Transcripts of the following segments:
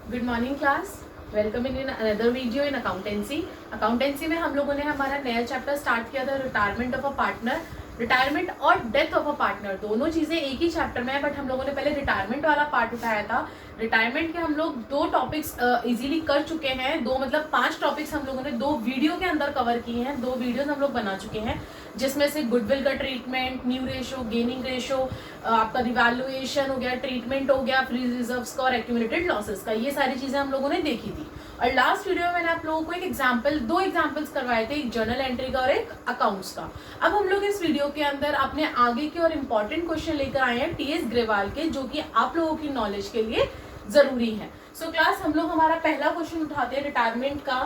Good morning class. Welcome in another video in accountancy. Accountancy में हम लोगों ने हमारा नया चैप्टर स्टार्ट किया था, retirement of a partner. Retirement और डेथ ऑफ अ पार्टनर दोनों चीजें एक ही चैप्टर में है, बट हम लोगों ने पहले रिटायरमेंट वाला पार्ट उठाया था। रिटायरमेंट के हम लोग 2 टॉपिक्स इजीली कर चुके हैं, 2 मतलब 5 टॉपिक्स हम लोगों ने 2 वीडियो के अंदर कवर किए हैं, 2 वीडियोस हम लोग बना चुके हैं, जिसमें से गुडविल का treatment, new ratio, gaining ratio, आपका रिवैल्यूएशन हो गया, ट्रीटमेंट हो गया, फ्री रिजर्व्स का और एक्यूमुलेटेड लॉसेस का, ये सारी चीजें हम लोगों ने देखी थी। और लास्ट वीडियो में मैंने आप लोगों को एक एग्जाम्पल, 2 एग्जाम्पल्स करवाए थे, एक जर्नल एंट्री का और एक अकाउंट्स का। अब हम लोग इस वीडियो के अंदर अपने आगे के और इम्पोर्टेंट क्वेश्चन लेकर आए हैं टीएस ग्रेवाल के, जो कि आप लोगों की नॉलेज के लिए जरूरी है। सो क्लास, हम लोग हमारा पहला क्वेश्चन उठाते हैं रिटायरमेंट का,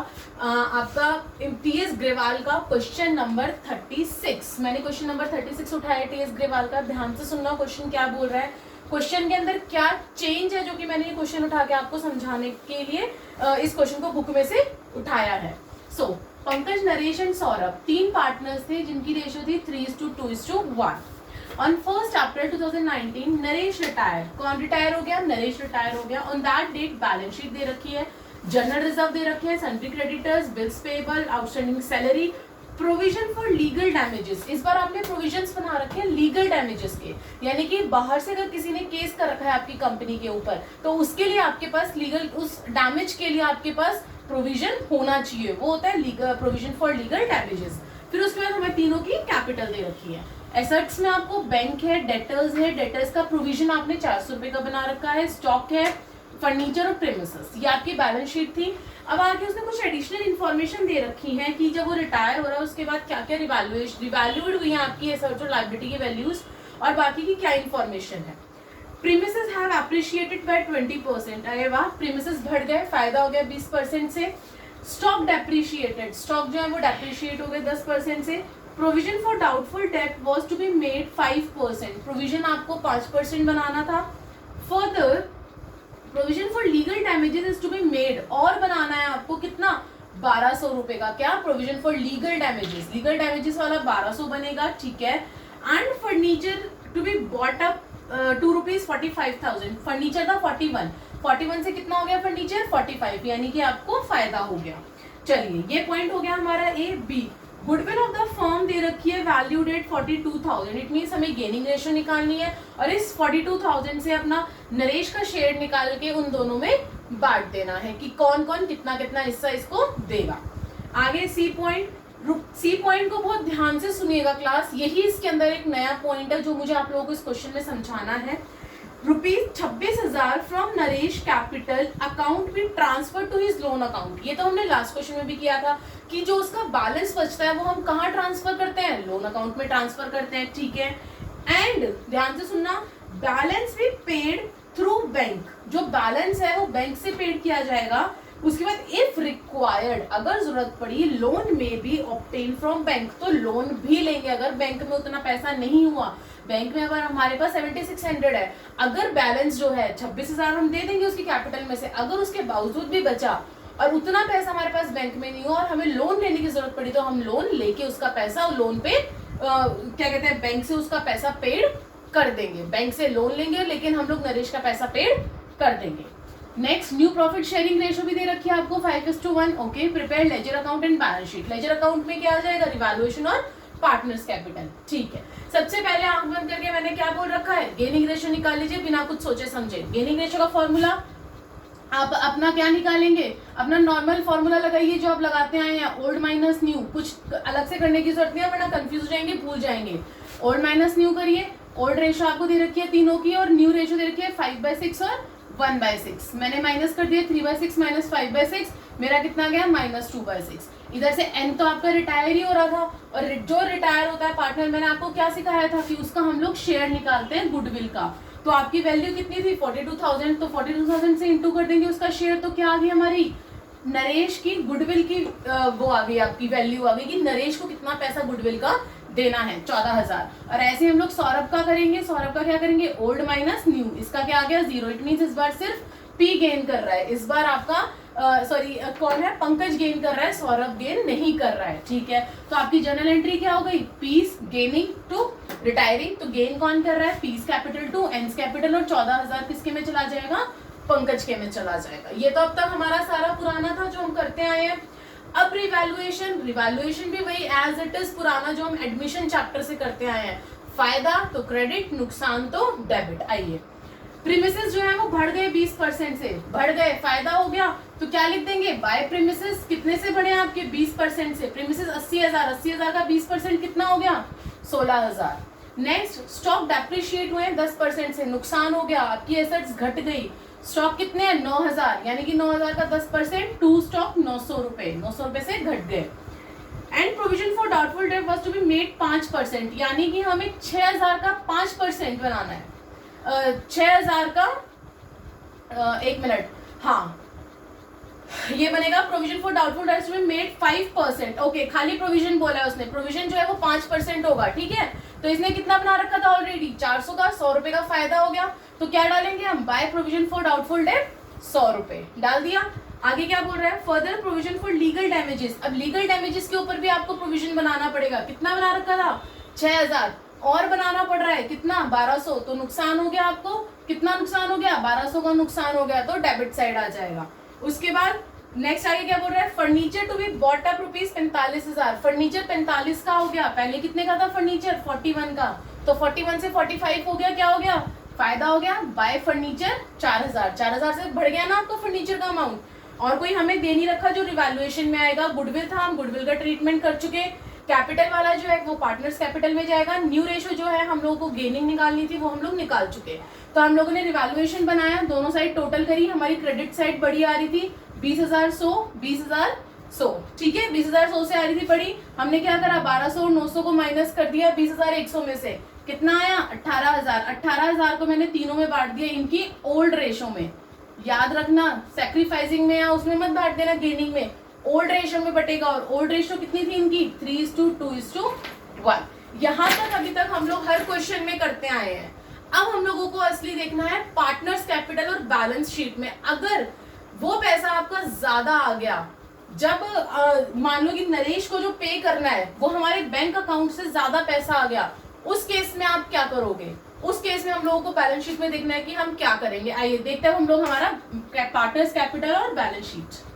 आपका टीएस ग्रेवाल का क्वेश्चन नंबर 36। मैंने क्वेश्चन नंबर 36 उठाया टीएस ग्रेवाल का। ध्यान से सुनना क्वेश्चन क्या बोल रहा है, क्वेश्चन के अंदर क्या चेंज है, जो कि मैंने ये क्वेश्चन उठा के आपको समझाने के लिए इस क्वेश्चन को बुक में से उठाया है। So Pankaj, Naresh and Saurabh 3 partners थे जिनकी रेशियो थी 3:2:1। On 1 April 2019 Naresh retire. कौन रिटायर हो गया? नरेश रिटायर हो गया। On that date balance sheet दे रखी है, जनरल रिजर्व दे रखे हैं, sundry creditors, bills payable, outstanding salary, provision for legal damages. इस बार आपने प्रोविजंस बना रखे हैं लीगल डैमेजेस के, यानी कि बाहर से अगर किसी ने केस कर रखा है आपकी कंपनी के ऊपर, तो उसके लिए आपके पास लीगल, उस डैमेज के लिए आपके पास प्रोविजन होना चाहिए, वो होता है प्रोविजन फॉर लीगल डैमेजेस। फिर उसके बाद हमें तीनों की कैपिटल दे रखी है। एसेट्स में आपको बैंक है, डेटर्स है, डेटर्स का प्रोविजन आपने 400 रुपए का बना रखा है, स्टॉक है, फर्नीचर और प्रेमिसेस, ये आपकी बैलेंस शीट थी। अब आगे उसने कुछ एडिशनल इन्फॉर्मेशन दे रखी है कि जब वो रिटायर हो रहा है उसके बाद क्या क्या रिवैल्यूड हुई है आपकी एसेट्स और लायबिलिटी की वैल्यूज, और बाकी की क्या इन्फॉर्मेशन है। Premises have appreciated by 20%। अरे वाह, प्रीमिसेस बढ़ गए, फायदा हो गया 20% से। स्टॉक डेप्रिशिएटेड, स्टॉक जो है वो डेप्रिशिएट हो गए 10% से। Provision for doubtful debt was to be made 5%, provision आपको 5% बनाना था। Further provision for legal damages is to be made, और बनाना है आपको कितना? 1200 रुपए का। क्या? Provision for legal damages, legal damages वाला 1200 बनेगा, ठीक है। And furniture to be bought up ₹245,000, furniture था 41 से कितना हो गया फर्नीचर? 45, यानी कि आपको फायदा हो गया। चलिए, ये पॉइंट हो गया हमारा A. B, goodwill of the firm दे रखी है, वैल्यू डेट 42,000। इट मीन्स हमें गेनिंग रेशियो निकालनी है, और इस 42,000 से अपना नरेश का शेयर निकाल के उन दोनों में बांट देना है कि कौन कौन कितना कितना हिस्सा इसको देगा। आगे सी पॉइंट, सी पॉइंट को बहुत ध्यान से सुनिएगा क्लास, यही इसके अंदर एक नया पॉइंट है जो मुझे आप लोगों को इस क्वेश्चन में समझाना है। ₹26,000 from Naresh capital account be transfer to his loan account. ये तो हमने लास्ट क्वेश्चन में भी किया था कि जो उसका बैलेंस बचता है वो हम कहाँ ट्रांसफर करते हैं? लोन अकाउंट में ट्रांसफर करते हैं, ठीक है। एंड ध्यान से सुनना, बैलेंस भी पेड थ्रू बैंक, जो बैलेंस है वो बैंक से पेड किया जाएगा। उसके बाद इफ रिक्वायर्ड, अगर जरूरत पड़ी, लोन में भी ऑब्टेन फ्रॉम बैंक, तो लोन भी लेंगे अगर बैंक में उतना पैसा नहीं हुआ। बैंक में अगर हमारे पास 7600 है, अगर बैलेंस जो है 26,000 हम दे देंगे उसकी कैपिटल में से, अगर उसके बावजूद भी बचा और उतना पैसा हमारे पास बैंक में नहीं हुआ और हमें लोन लेने की जरूरत पड़ी, तो हम लोन लेके उसका पैसा और लोन पे क्या कहते हैं, बैंक से उसका पैसा पेड कर देंगे। बैंक से लोन लेंगे लेकिन हम लोग नरेश का पैसा पेड कर देंगे। Next, new profit sharing ratio भी दे रखी है आपको 5:1। Okay, prepare ledger account and balance sheet. Ledger account में क्या आ जाएगा? रिवैल्यूएशन और पार्टनर्स कैपिटल, ठीक है। सबसे पहले आंख बंद करके मैंने क्या बोल रखा है? गेनिंग रेशियो निकाल लीजिए बिना कुछ सोचे समझे। गेनिंग रेशियो का फॉर्मूला आप अपना क्या निकालेंगे? अपना नॉर्मल फॉर्मूला लगाइए जो आप लगाते आए हैं, ओल्ड माइनस न्यू, कुछ अलग से करने की जरूरत नहीं है वरना कंफ्यूज हो जाएंगे, भूल जाएंगे। ओल्ड माइनस न्यू करिए। ओल्ड रेशियो आपको दे रखी है तीनों की, और न्यू रेशियो दे रखी है 5/6 और 1/6। मैंने माइनस कर दिया, 3/6 माइनस 5/6, मेरा कितना गया? -2/6। इधर से एन तो आपका रिटायर ही हो रहा था, और जो रिटायर होता है पार्टनर, मैंने आपको क्या सिखाया था कि उसका हम लोग शेयर निकालते हैं गुडविल का। तो आपकी वैल्यू कितनी थी? 42,000, तो 42,000 से इंटू कर देंगे उसका शेयर, तो क्या आ गई हमारी? नरेश की गुडविल की वो आ गई, आपकी वैल्यू आ गई कि नरेश को कितना पैसा गुडविल का देना है, 14,000। और ऐसे हम लोग सौरभ का करेंगे। सौरभ का क्या करेंगे? ओल्ड माइनस न्यू, इसका क्या आ गया? 0। इट मीन्स इस बार सिर्फ पी गेन कर रहा है, इस बार आपका कौन है? पंकज गेन कर रहा है, सौरभ गेन नहीं कर रहा है, ठीक है। तो आपकी जर्नल एंट्री क्या हो गई? पीस गेनिंग टू रिटायरिंग, तो गेन कौन कर रहा है? पीस कैपिटल टू एंस कैपिटल, और 14,000 किसके में चला जाएगा? पंकज के में चला जाएगा। ये तो अब तक हमारा सारा पुराना था जो हम करते आए हैं। अब रिवैल्यूएशन भी वही एज इट इज पुराना जो हम एडमिशन चैप्टर से करते आए हैं। फायदा तो क्रेडिट, नुकसान तो डेबिट। आइए, प्रीमिसेस जो है वो बढ़ गए 20% से, बढ़ गए, फायदा हो गया तो क्या लिख देंगे, बाय प्रीमिसेस। कितने से बढ़े आपके 20% से, प्रीमिसेस 80,000, 80,000 का 20% कितना हो गया 16,000। नेक्स्ट, स्टॉक डेप्रिशिएट हुए 10% से, नुकसान हो गया, आपकी एसेट्स घट गई। स्टॉक कितने हैं 9,000, यानी कि 9,000 का 10%, टू स्टॉक 900 रुपए, 900 रुपए से घट गए। And provision for doubtful debt was to be made 5%, यानी कि हमें 6,000 का 5% बनाना है। 6,000 का 1 मिनट, हाँ ये बनेगा provision for doubtful debts to be made 5%। Okay, खाली प्रोविजन बोला है उसने, प्रोविजन जो है वो 5% होगा, ठीक है। तो इसने कितना बना रखा था ऑलरेडी 400 का, 100 रुपए का फायदा हो गया। तो क्या डालेंगे हम, bye provision for doubtful date 100 रुपए डाल दिया। आगे क्या बोल रहा है, further provision for legal damages. अब लीगल डैमेजेस के ऊपर भी आपको प्रोविजन बनाना पड़ेगा। कितना बना रखा था 6,000, और बनाना पड़ रहा है कितना 1,200, तो नुकसान हो गया आपको, कितना नुकसान हो गया 1,200 का नुकसान हो गया, तो डेबिट साइड आ जाएगा। उसके बाद नेक्स्ट आगे क्या बोल रहा है, furniture to be bought up rupees 45,000। Furniture 45 का हो गया, पहले कितने का था फर्नीचर 41 का, तो 41 से 45 हो गया, क्या हो गया फायदा हो गया, बाय फर्नीचर 4,000। 4,000 से बढ़ गया ना आपको फर्नीचर का अमाउंट। और कोई हमें दे नहीं रखा जो रिवैल्यूएशन में आएगा। गुडविल था, हम गुडविल का ट्रीटमेंट कर चुके। कैपिटल वाला जो है वो पार्टनर्स कैपिटल में जाएगा। न्यू रेशो जो है हम लोगों को गेनिंग निकालनी थी वो हम लोग निकाल चुके। तो हम लोगों ने रिवैल्यूएशन बनाया, दोनों साइड टोटल करी, हमारी क्रेडिट साइड बड़ी आ रही थी 20,100, 20,100, ठीक है 20,100 से आ रही थी बड़ी। हमने क्या करा 1,200 और 900 को माइनस कर दिया 20,100 में से, कितना आया 18,000। 18,000 को मैंने तीनों में बांट दिया इनकी ओल्ड रेशो में। याद रखना, सैक्रिफाइसिंग में या उसमें मत बांट देना, गेनिंग में, ओल्ड रेशो में बटेगा। और ओल्ड रेशो कितनी थी इनकी 3:2:1। यहाँ तक अभी तक हम लोग हर क्वेश्चन में करते आए हैं। अब हम लोगों को असली देखना है पार्टनर्स कैपिटल और बैलेंस शीट में। अगर वो पैसा आपका ज्यादा आ गया, जब मान लो कि नरेश को जो पे करना है वो हमारे बैंक अकाउंट से ज्यादा पैसा आ गया, उस केस में आप क्या करोगे? उस केस में हम लोगों को बैलेंस शीट में देखना है कि हम क्या करेंगे। आइए देखते हैं हम लोग हमारा पार्टनर्स कैपिटल और बैलेंस शीट।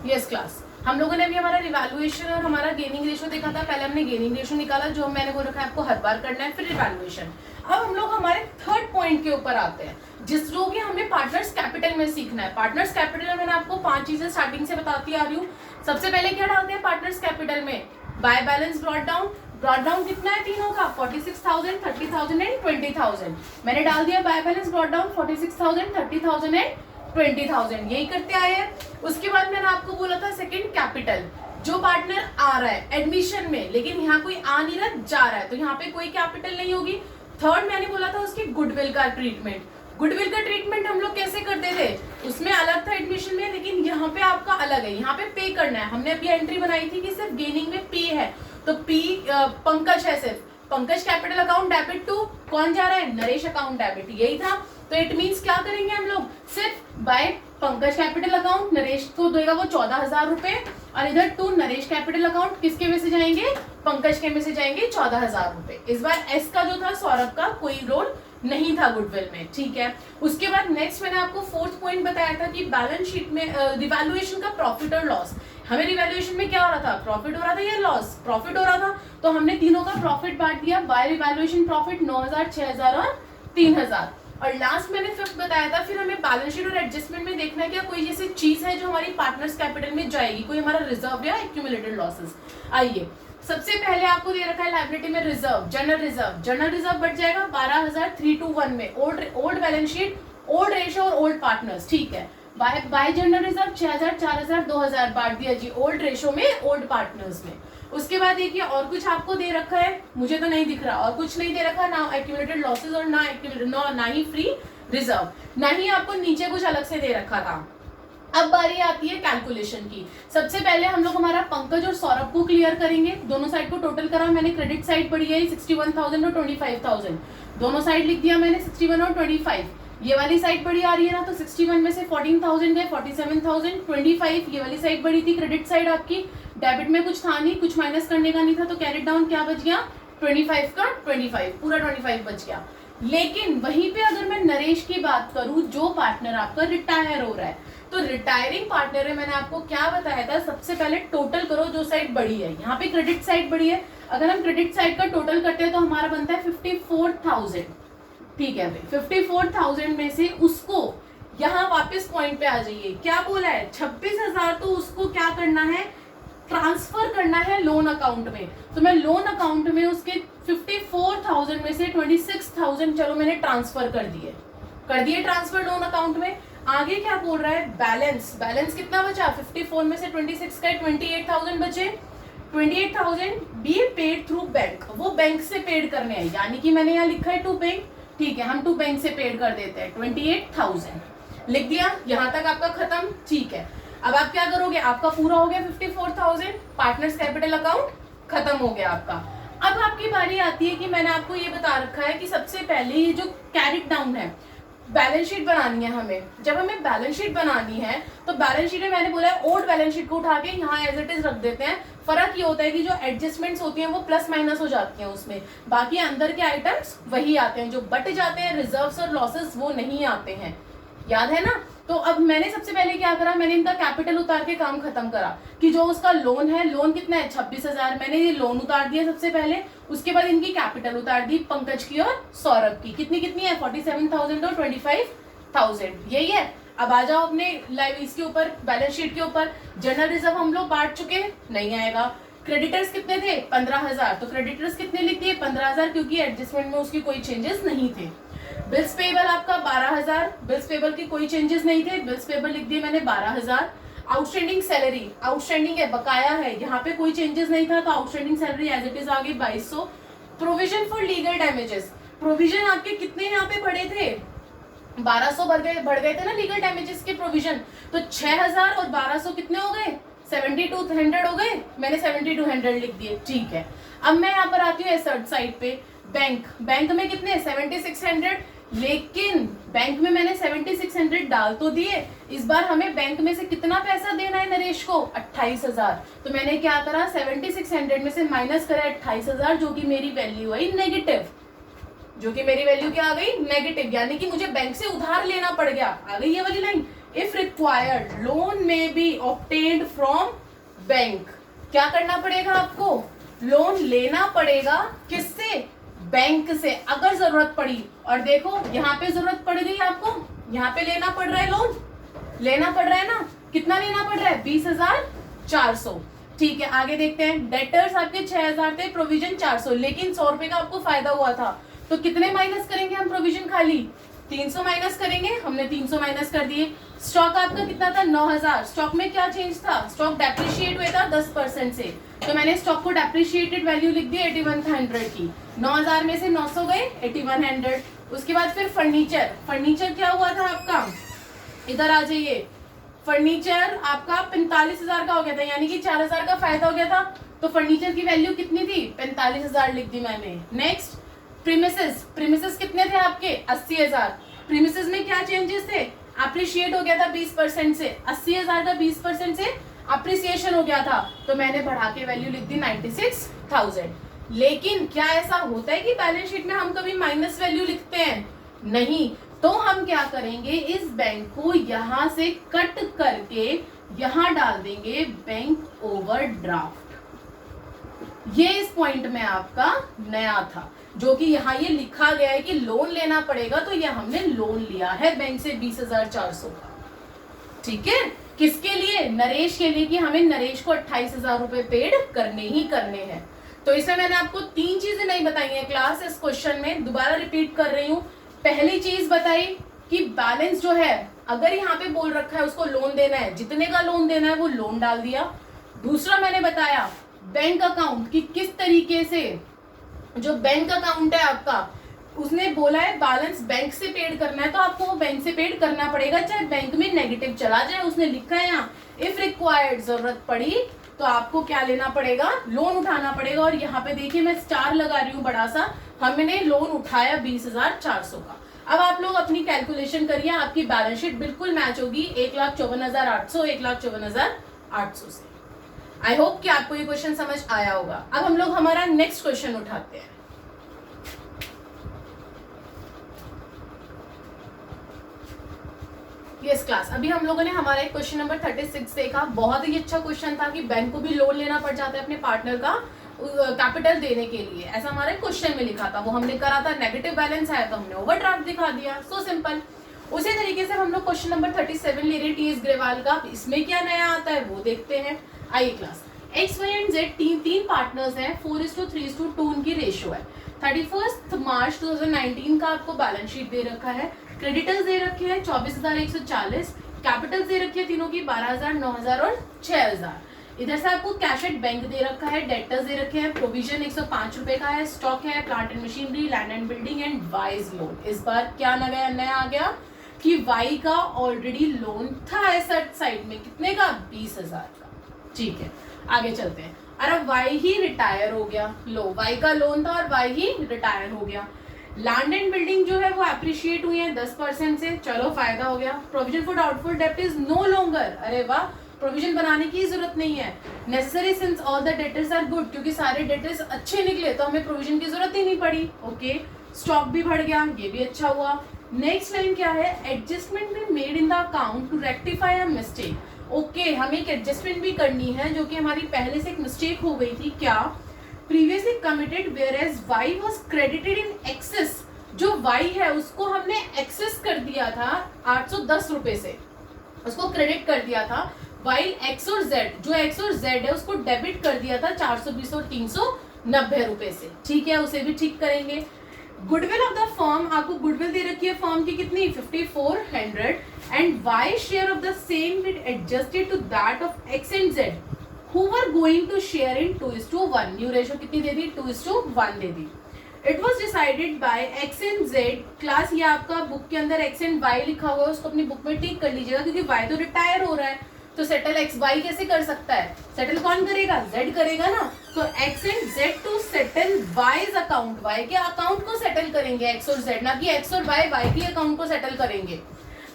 यस क्लास, हम लोगों ने अभी हमारा रिवैल्यूएशन और हमारा गेनिंग रेशो देखा था। पहले हमने गेनिंग रेशो निकाला जो मैंने बोल रखा है आपको हर बार करना है, फिर रिवैल्यूएशन। अब हम लोग हमारे थर्ड पॉइंट के ऊपर आते हैं, जिस जो भी हमें पार्टनर्स कैपिटल में सीखना है। पार्टनर्स कैपिटल में मैंने आपको 5 चीजें स्टार्टिंग से बताती आ रही हूँ। सबसे पहले क्या डालते हैं पार्टनर्स कैपिटल में, by balance brought down. Brought down कितना है तीनों का 46,000, 30,000 एंड 20,000। मैंने डाल दिया by balance brought down 46,000, 30,000 and 20,000, यही करते आए हैं। उसके बाद मैंने आपको बोला था सेकंड कैपिटल, जो पार्टनर आ रहा है एडमिशन में लेकिन यहाँ कोई आ नहीं रहा, जा रहा है, तो यहाँ पे कोई कैपिटल नहीं होगी। थर्ड मैंने बोला था उसकी गुडविल का ट्रीटमेंट। गुडविल का ट्रीटमेंट हम लोग कैसे करते थे, उसमें अलग था एडमिशन में, लेकिन यहाँ पे आपका अलग है, यहाँ पे पे करना है। हमने अभी एंट्री बनाई थी कि सिर्फ गेनिंग में पे है, तो पी पंकज है, सिर्फ Pankaj capital account debit to कौन जा रहा है, नरेश अकाउंट डेबिट, यही था। तो इट मीन्स क्या करेंगे हम लोग, सिर्फ by Pankaj capital account Naresh को देगा वो 14,000 रुपए, और इधर टू नरेश कैपिटल अकाउंट किसके में से जाएंगे, पंकज के में से जाएंगे 14,000 रुपए। इस बार एस का जो था सौरभ का कोई रोल नहीं था गुडविल में, ठीक है। उसके बाद नेक्स्ट मैंने आपको फोर्थ पॉइंट बताया था कि बैलेंस शीट में रिवैल्यूएशन का प्रॉफिट और लॉस। हमें रिवैल्यूएशन में क्या हो रहा था, प्रॉफिट हो रहा था या लॉस, प्रॉफिट हो रहा था, तो हमने तीनों का प्रॉफिट बांट दिया बाय रिवैल्यूएशन प्रॉफिट 9,000, 6,000 और 3,000। और लास्ट मैंने फिफ्थ बताया था, फिर हमें बैलेंस शीट और एडजस्टमेंट में देखना है क्या कोई जैसी चीज है जो हमारी पार्टनर्स कैपिटल में जाएगी, कोई हमारा रिजर्व या एक्यूमुलेटेड लॉसेस। आइए सबसे पहले आपको दे रखा है लायबिलिटी में reserve, general reserve. General reserve बढ़ जाएगा 12,321 में, old balance sheet, old ratio और ओल्ड पार्टनर्स, ठीक है। बाय जनरल रिजर्व 6,000, 4,000, 2,000 बांट दिया जी ओल्ड रेशो में, ओल्ड पार्टनर्स में। उसके बाद देखिए और कुछ आपको दे रखा है, मुझे तो नहीं दिख रहा, और कुछ नहीं दे रखा, ना एक्यूमुलेटेड लॉसेस और ना ही फ्री रिजर्व, ना ही आपको नीचे कुछ अलग से दे रखा था। अब बारी आती है कैलकुलेशन की। सबसे पहले हम लोग हमारा पंकज और सौरभ को क्लियर करेंगे। दोनों साइड को टोटल करा मैंने, क्रेडिट साइड बढ़ी है 61,000 और 25,000, दोनों साइड लिख दिया मैंने 61 और 25। ये वाली साइड बड़ी आ रही है ना, तो 61 में से 14,000 गए, 47,000, 25 ये वाली साइड बड़ी थी, क्रेडिट साइड आपकी, डेबिट में कुछ था नहीं, कुछ माइनस करने का नहीं था, तो कैरी डाउन क्या बच गया 25 का 25, पूरा 25 बच गया। लेकिन वहीं पे अगर मैं नरेश की बात करूं, जो पार्टनर आपका रिटायर हो रहा है, तो रिटायरिंग पार्टनर है, मैंने आपको क्या बताया था, सबसे पहले टोटल करो जो साइड बड़ी है, यहाँ पे क्रेडिट साइड बड़ी है, अगर हम क्रेडिट साइड का टोटल करते हैं तो हमारा बनता है 54,000। ठीक है भाई, 54,000 में से उसको यहाँ वापस पॉइंट पे आ जाइए, क्या बोला है 26,000, तो उसको क्या करना है, ट्रांसफर करना है लोन अकाउंट में। तो मैं लोन अकाउंट में उसके 54,000 में से 26,000 चलो मैंने ट्रांसफर कर दिए ट्रांसफर लोन अकाउंट में। आगे क्या बोल रहा है, बैलेंस कितना बचा, 54 में से 26 का 28,000 बचे, 28,000 बी पेड थ्रू बैंक, वो बैंक से पेड करने हैं, यानी कि मैंने यहाँ लिखा है टू बैंक, ठीक है हम टू बैंक से पेड कर देते हैं, 28,000 लिख दिया, यहाँ तक आपका खत्म, ठीक है। अब आप क्या करोगे, आपका पूरा हो गया 54,000, पार्टनर्स कैपिटल अकाउंट खत्म हो गया आपका। अब आपकी बारी आती है कि मैंने आपको ये बता रखा है कि सबसे पहले ये जो कैरिड डाउन है, बैलेंस शीट बनानी है हमें। जब हमें बैलेंस शीट बनानी है तो बैलेंस शीट में मैंने बोला है ओल्ड बैलेंस शीट को उठा के यहाँ एज इट इज रख देते हैं। फर्क ये होता है कि जो एडजस्टमेंट्स होती हैं वो प्लस माइनस हो जाती हैं उसमें, बाकी अंदर के आइटम्स वही आते हैं, जो बट जाते हैं रिजर्व्स और लॉसेस वो नहीं आते हैं, याद है ना। तो अब मैंने सबसे पहले क्या करा, मैंने इनका कैपिटल उतार के काम खत्म करा कि जो उसका लोन है, लोन कितना है 26,000, मैंने ये लोन उतार दिया सबसे पहले, उसके बाद इनकी कैपिटल उतार दी, पंकज की और सौरभ की, कितनी है 47,000 और 25,000, यही है। अब आ जाओ अपने लाइव इसके ऊपर, बैलेंस शीट के ऊपर, जनरल रिजर्व हम लोग बांट चुके, नहीं आएगा। क्रेडिटर्स कितने थे 15,000, तो क्रेडिटर्स कितने लिख दिए 15,000, क्योंकि एडजस्टमेंट में उसकी कोई चेंजेस नहीं थे। बिल्स पेबल आपका 12,000, बिल्स पेबल की कोई चेंजेस नहीं थे, बिल्स पेबल लिख दिए मैंने 12,000। आउटस्टैंडिंग सैलरी, आउटस्टैंडिंग है, बकाया है, यहाँ पे कोई चेंजेस नहीं था, तो outstanding salary as it is आ गई 2,200। Provision for legal damages, provision आपके कितने यहाँ पे बढ़े थे, 1200 बढ़ गए थे ना लीगल डैमेजेस के प्रोविजन, तो 6,000 और 1200 कितने हो गए 7,200 हो गए, मैंने 7,200 लिख दिए, ठीक है। अब मैं यहाँ पर आती हूँ एसेट साइड पे, बैंक में कितने 7,600, लेकिन बैंक में मैंने 7,600 डाल तो दिए, इस बार हमें बैंक में से कितना पैसा देना है नरेश को 28,000, तो मैंने क्या करा 7,600 में से माइनस करा 28,000, जो कि मेरी वैल्यू आई नेगेटिव, जो कि मेरी वैल्यू क्या आ गई नेगेटिव, यानी कि मुझे बैंक से उधार लेना पड़ गया, आ गई ये वाली लाइन। इफ रिक्वायर्ड लोन में बी ऑब्टेन्ड फ्रॉम बैंक, क्या करना पड़ेगा आपको, लोन लेना पड़ेगा, किससे, बैंक से, अगर जरूरत पड़ी। और देखो यहाँ पे जरूरत पड़ गई आपको, यहाँ पे लेना पड़ रहा है, लोन लेना पड़ रहा है ना, कितना लेना पड़ रहा है 20,400, ठीक है। आगे देखते हैं, डेटर्स आपके 6,000 थे, प्रोविजन 400, लेकिन 100 रुपए का आपको फायदा हुआ था, तो कितने माइनस करेंगे हम प्रोविजन, खाली 300 माइनस करेंगे, हमने 300 माइनस कर दिए। स्टॉक आपका कितना था 9,000, स्टॉक में क्या चेंज था, स्टॉक डेप्रिशिएट हुआ था 10% से, तो मैंने स्टॉक को डेप्रिशिएटेड वैल्यू लिख दी 8,100 की, 9,000 में से 900 गए 8,100। उसके बाद फिर फर्नीचर क्या हुआ था आपका, इधर आ जाइए, फर्नीचर आपका 45,000 का हो गया था, यानी कि 4,000 का फायदा हो गया था, तो फर्नीचर की वैल्यू कितनी थी 45,000 लिख दी मैंने। नेक्स्ट प्रीमिसेस कितने थे आपके 80,000, प्रीमिसेस में क्या चेंजेस थे, अप्रिशिएट हो गया था 20% से, 80,000 का 20% से अप्रिसिएशन हो गया था, तो मैंने बढ़ा के वैल्यू लिख दी 96,000। लेकिन क्या ऐसा होता है कि बैलेंस शीट में हम कभी माइनस वैल्यू लिखते हैं, नहीं, तो हम क्या करेंगे, इस बैंक को यहां से कट करके यहां डाल देंगे बैंक ओवरड्राफ्ट, ये इस पॉइंट में आपका नया था, जो कि यहाँ ये लिखा गया है कि लोन लेना पड़ेगा, तो ये हमने लोन लिया है बैंक से 20,400 का, ठीक है। किसके लिए, नरेश के लिए, कि हमें नरेश को 28,000 रुपए पेड करने ही करने हैं। तो इसमें मैंने आपको 3 चीजें नहीं बताई है क्लास, इस क्वेश्चन में दोबारा रिपीट कर रही हूँ। पहली चीज बताई कि बैलेंस जो है, अगर यहाँ पे बोल रखा है उसको लोन देना है, जितने का लोन देना है वो लोन डाल दिया। दूसरा मैंने बताया बैंक अकाउंट की किस तरीके से, जो बैंक अकाउंट है आपका, उसने बोला है बैलेंस बैंक से पेड करना है, तो आपको वो बैंक से पेड करना पड़ेगा, चाहे बैंक में नेगेटिव चला जाए। उसने लिखा है यहाँ इफ रिक्वायर्ड, जरूरत पड़ी तो आपको क्या लेना पड़ेगा, लोन उठाना पड़ेगा। और यहाँ पे देखिए मैं स्टार लगा रही हूँ बड़ा सा, हमने लोन उठाया 20,400 का। अब आप लोग अपनी कैलकुलेशन करिए, आपकी बैलेंस शीट बिल्कुल मैच होगी 1,54,800, 1,54,800 से। आई होप कि आपको ये क्वेश्चन समझ आया होगा। अब हम लोग हमारा नेक्स्ट क्वेश्चन उठाते हैं। यस क्लास, अभी हम लोगों ने हमारा एक क्वेश्चन नंबर 36 देखा। बहुत ही अच्छा क्वेश्चन था कि बैंक को भी लोन लेना पड़ जाता है अपने पार्टनर का कैपिटल देने के लिए, ऐसा हमारे क्वेश्चन में लिखा था। वो हमने करा था, नेगेटिव बैलेंस आया तो हमने ओवरड्राफ्ट दिखा दिया, सो सिंपल। उसी तरीके से हम लोग क्वेश्चन नंबर 37 ले रहे टीएस ग्रेवाल का। इसमें क्या नया आता है वो देखते हैं। आइए class, X Y and Z तीन पार्टनर्स हैं, 4:3:2 उनकी रेशियो है। 31 मार्च 2019 का आपको बैलेंस शीट दे रखा है। क्रेडिटर्स दे रखे हैं 24,140, कैपिटल दे रखी है तीनों की 12,000, 9,000 और 6,000। इधर से आपको कैश एट बैंक दे रखा है, डेटर्स दे रखे हैं, प्रोविजन 105 रुपए का है, स्टॉक है, plant and machinery, land and building and wise loan. इस बार क्या नया आ गया कि वाई का ऑलरेडी लोन था एसेट साइड में, कितने का? 20,000 का। ठीक है, आगे चलते हैं। अरे वाई ही रिटायर हो गया, लो वाई का लोन था और वाई ही रिटायर हो गया। लैंड एंड बिल्डिंग जो है वो अप्रिशिएट हुई है 10% से, चलो फायदा हो गया। प्रोविजन फॉर डाउटफुल डेब्ट इज नो लॉन्गर, अरे वाह, प्रोविजन बनाने की जरूरत नहीं है। Necessary since all the debtors are good, क्योंकि सारे डेटर्स अच्छे निकले तो हमें प्रोविजन की जरूरत ही नहीं पड़ी। ओके, स्टॉक भी बढ़ गया, ये भी अच्छा हुआ। नेक्स्ट लाइन क्या है? Adjustment be made in the account to rectify a mistake. Okay, हमें एक एडजस्टमेंट भी करनी है जो कि हमारी पहले से एक मिस्टेक हो गई थी। क्या? Previously committed whereas Y was credited in excess, जो वाई है उसको हमने एक्सेस कर दिया था 810 रुपए से, उसको क्रेडिट कर दिया था। वाइल एक्स और जेड, जो एक्स और जेड है उसको डेबिट कर दिया था 420 और 390 रुपए से। ठीक है, उसे भी ठीक करेंगे। गुडविल ऑफ द फर्म, आपको गुडविल दे रखी है फर्म की कितनी? 5400, and Y share of the same will adjusted to that of X and Z who were going to share in 2:1। New ratio कितनी दे दी? 2:1 दे दी। It was decided by X and Z. Class ये आपका book के अंदर x and Y लिखा हुआ है, उसको अपनी बुक में टिक कर लीजिएगा, क्योंकि वाई तो रिटायर हो रहा है, तो सेटल एक्स वाई कैसे कर सकता है? सेटल कौन करेगा? जेड करेगा ना। तो X and Z to settle Y's account, Y के अकाउंट को सेटल करेंगे एक्स और जेड, ना कि एक्स और वाई वाई के अकाउंट को सेटल करेंगे।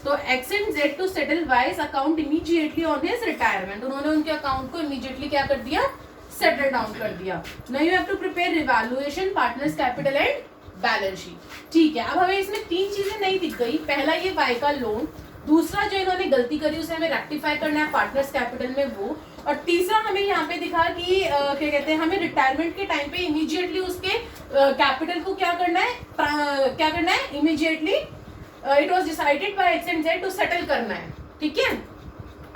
तो X and Z to settle Y's account immediately on his retirement, उन्होंने उनके अकाउंट को इमीडिएटली क्या कर दिया? सेटल डाउन कर दिया। Now you have to prepare revaluation, partners capital and balance sheet. ठीक है, अब हमें इसमें तीन चीजें नहीं दिख गई। पहला ये वाई का लोन, दूसरा जो इन्होंने गलती करी उसे हमें रेक्टिफाई करना है पार्टनर्स कैपिटल में वो, और तीसरा हमें यहाँ पे दिखा कि क्या कहते हैं, हमें रिटायरमेंट के टाइम पे इमीडिएटली उसके कैपिटल को क्या करना है immediately it was decided by X and Z to settle करना है। ठीक है,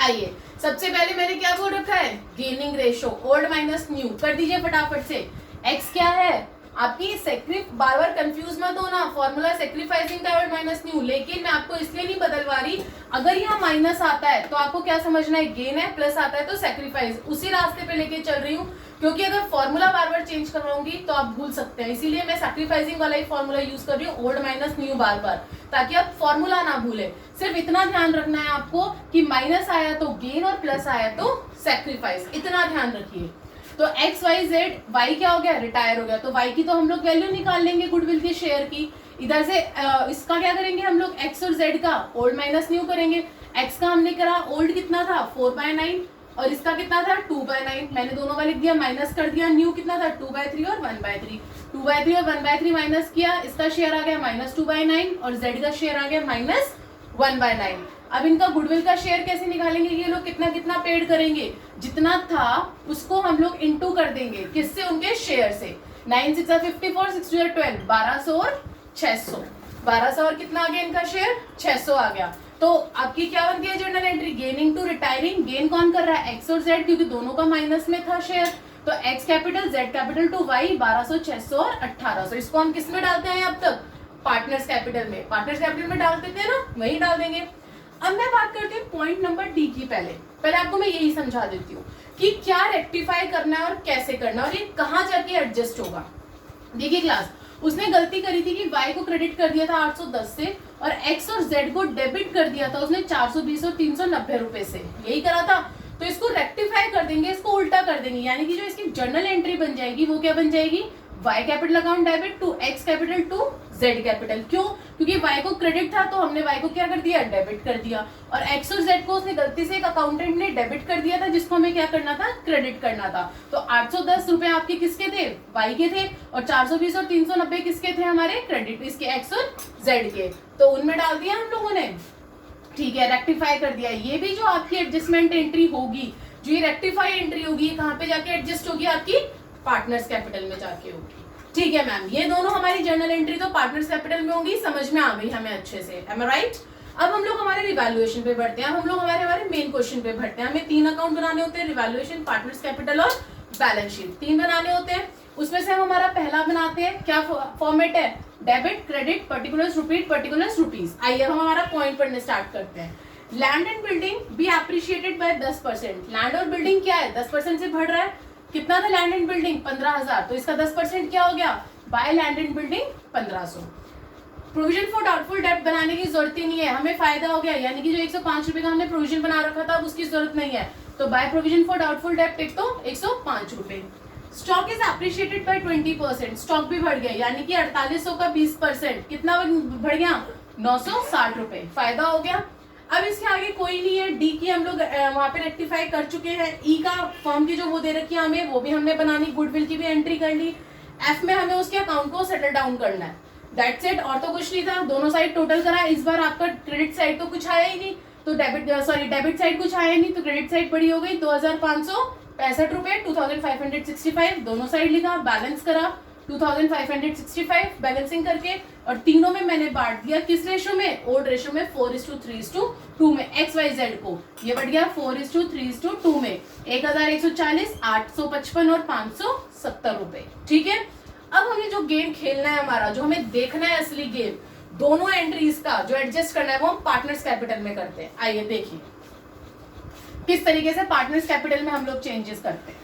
आइए सबसे पहले मैंने क्या बोल रखा है? Gaining ratio, old minus new कर दीजिए फटाफट से। एक्स क्या है आपकी? बार बार कंफ्यूज मत होना, फॉर्मूला सेक्रीफाइसिंग का ओल्ड माइनस न्यू, लेकिन मैं आपको इसलिए नहीं बदलवा रही। अगर यहाँ माइनस आता है तो आपको क्या समझना है? गेन है, प्लस आता है तो सेक्रीफाइस, उसी रास्ते पे लेके चल रही हूँ, क्योंकि अगर फॉर्मूला बार बार चेंज करवाऊंगी तो आप भूल सकते हैं, इसीलिए मैं सैक्रिफाइसिंग वाला ही फॉर्मूला यूज कर रही हूँ, ओल्ड माइनस न्यू बार बार, ताकि आप फॉर्मूला ना भूले। सिर्फ इतना ध्यान रखना है आपको कि माइनस आया तो गेन और प्लस आया तो सैक्रिफाइस, इतना ध्यान रखिए। तो एक्स वाई जेड, वाई क्या हो गया? रिटायर हो गया, तो वाई की तो हम लोग वैल्यू निकाल लेंगे गुडविल के शेयर की। इधर से इसका क्या करेंगे हम लोग? एक्स और जेड का ओल्ड माइनस न्यू करेंगे। एक्स का हमने करा ओल्ड कितना था? 4/9, और इसका कितना था? 2/9। मैंने दोनों का लिख दिया, माइनस कर दिया। न्यू कितना था? 2/3 और 1/3। 2/3 और 1/3 माइनस किया, इसका शेयर आ गया -2/9 और जेड का शेयर आ गया -1/9। अब इनका गुडविल का शेयर कैसे निकालेंगे? ये लोग कितना कितना पेड करेंगे, जितना था उसको हम लोग इनटू कर देंगे, किससे? उनके शेयर से। 9 6 54, 6 2 12, 1200 और 600। 1200 और कितना आ गया इनका शेयर? 600 आ गया। तो आपकी क्या बन गया journal entry? Gaining to retiring. Gain कौन कर रहा है? एक्स और जेड, क्योंकि दोनों का माइनस में था शेयर। तो X capital Z capital to Y 1200, 600 और 1800। इसको हम किस में डालते हैं अब तक? पार्टनर्स कैपिटल में। पार्टनर्स कैपिटल में डाल देते हैं ना, वही डाल देंगे। अब मैं बात करती हूँ पॉइंट नंबर डी की। पहले आपको मैं यही समझा देती हूँ कि क्या रेक्टिफाई करना है और कैसे करना है और ये कहाँ जाके एडजस्ट होगा। देखिए क्लास, उसने गलती करी थी कि y को क्रेडिट कर दिया था 810 से और x और z को डेबिट कर दिया था उसने 420 और 390 रुपए से, यही करा था। तो इसको रेक्टिफाई कर देंगे, इसको उल्टा कर देंगे, यानी कि जो इसकी जर्नल एंट्री बन जाएगी वो क्या बन जाएगी? y capital account debit to x capital to z capital. क्यों? क्योंकि y को क्रेडिट था तो हमने y को क्या कर दिया? डेबिट कर दिया। और x और z को उसने गलती से एक अकाउंटेंट ने डेबिट कर दिया था जिसको हमें क्या करना था? क्रेडिट करना था। तो 810 रुपए आपके किसके थे? y के थे, और 420 और 390 किसके थे? हमारे क्रेडिट, इसके x और z के। तो उनमें डाल दिया हम लोगों ने। ठीक है, रेक्टिफाई कर दिया। ये भी जो आपकी एडजस्टमेंट एंट्री होगी, जो ये रेक्टिफाई एंट्री होगी, ये कहाँ पे जाके एडजस्ट होगी? आपकी पार्टनर्स कैपिटल में जाके होगी। ठीक है मैम, ये दोनों हमारी जर्नल एंट्री तो पार्टनर्स कैपिटल में होगी, समझ में आ गई हमें अच्छे से, एम आई राइट? अब हम लोग हमारे रिवैल्यूएशन पे बढ़ते हैं। हम लोग हमारे मेन क्वेश्चन पे बढ़ते हैं। हमें 3 अकाउंट बनाने होते हैं, रिवैल्यूएशन, पार्टनर्स कैपिटल और बैलेंस शीट। 3 बनाने होते हैं। उसमें से हम हमारा पहला बनाते हैं, क्या फॉर्मेट है? Debit, credit, particulars rupees, particulars rupees. आइए हम हमारा पॉइंट पढ़ने स्टार्ट करते हैं। Land and building be appreciated by 10%। Land और बिल्डिंग क्या है? 10% से बढ़ रहा है। कितना था लैंड एंड बिल्डिंग? 15,000। तो इसका 10% क्या हो गया? By land and building 1500। Provision for doubtful date बनाने की जरूरत ही नहीं है, हमें फायदा हो गया, यानी कि जो 105 रुपए का हमने प्रोविजन बना रखा था अब उसकी जरूरत नहीं है। तो by provision for doubtful debt tick तो 105 रुपए। Stock is appreciated by 20%। Stock भी बढ़ गया, यानी कि 4800 का 20%। कितना बढ़ गया? 960 रुपए। फायदा हो गया। अब इसके आगे कोई नहीं है। डी की हम लोग वहां पे रेक्टिफाई कर चुके हैं। ई का फर्म की जो वो दे रखी है हमें, वो भी हमने बनानी। गुडविल की भी एंट्री कर ली। एफ में हमें उसके अकाउंट को सेटल डाउन करना है। दैट्स इट, और तो कुछ नहीं था। दोनों साइड टोटल करा। इस बार आपका क्रेडिट साइड तो कुछ आया ही नहीं, तो डेबिट साइड कुछ आया नहीं, तो क्रेडिट साइड बड़ी हो गई 2565 रुपए। 2565 दोनों साइड लिखा, बैलेंस करा 2565 बैलेंसिंग करके, और तीनों में मैंने बांट दिया किस रेशो में? ओड रेशो में, 4:3:2 में। एक्स वाई जेड को ये बढ़ गया 4:3:2 में। 1140, 855 और 570 रुपए। ठीक है, अब हमें जो गेम खेलना है हमारा, जो हमें देखना है असली गेम, दोनों एंट्रीज का जो एडजस्ट करना है वो हम पार्टनर्स कैपिटल में करते हैं। आइए देखिए किस तरीके से पार्टनर्स कैपिटल में हम लोग चेंजेस करते हैं।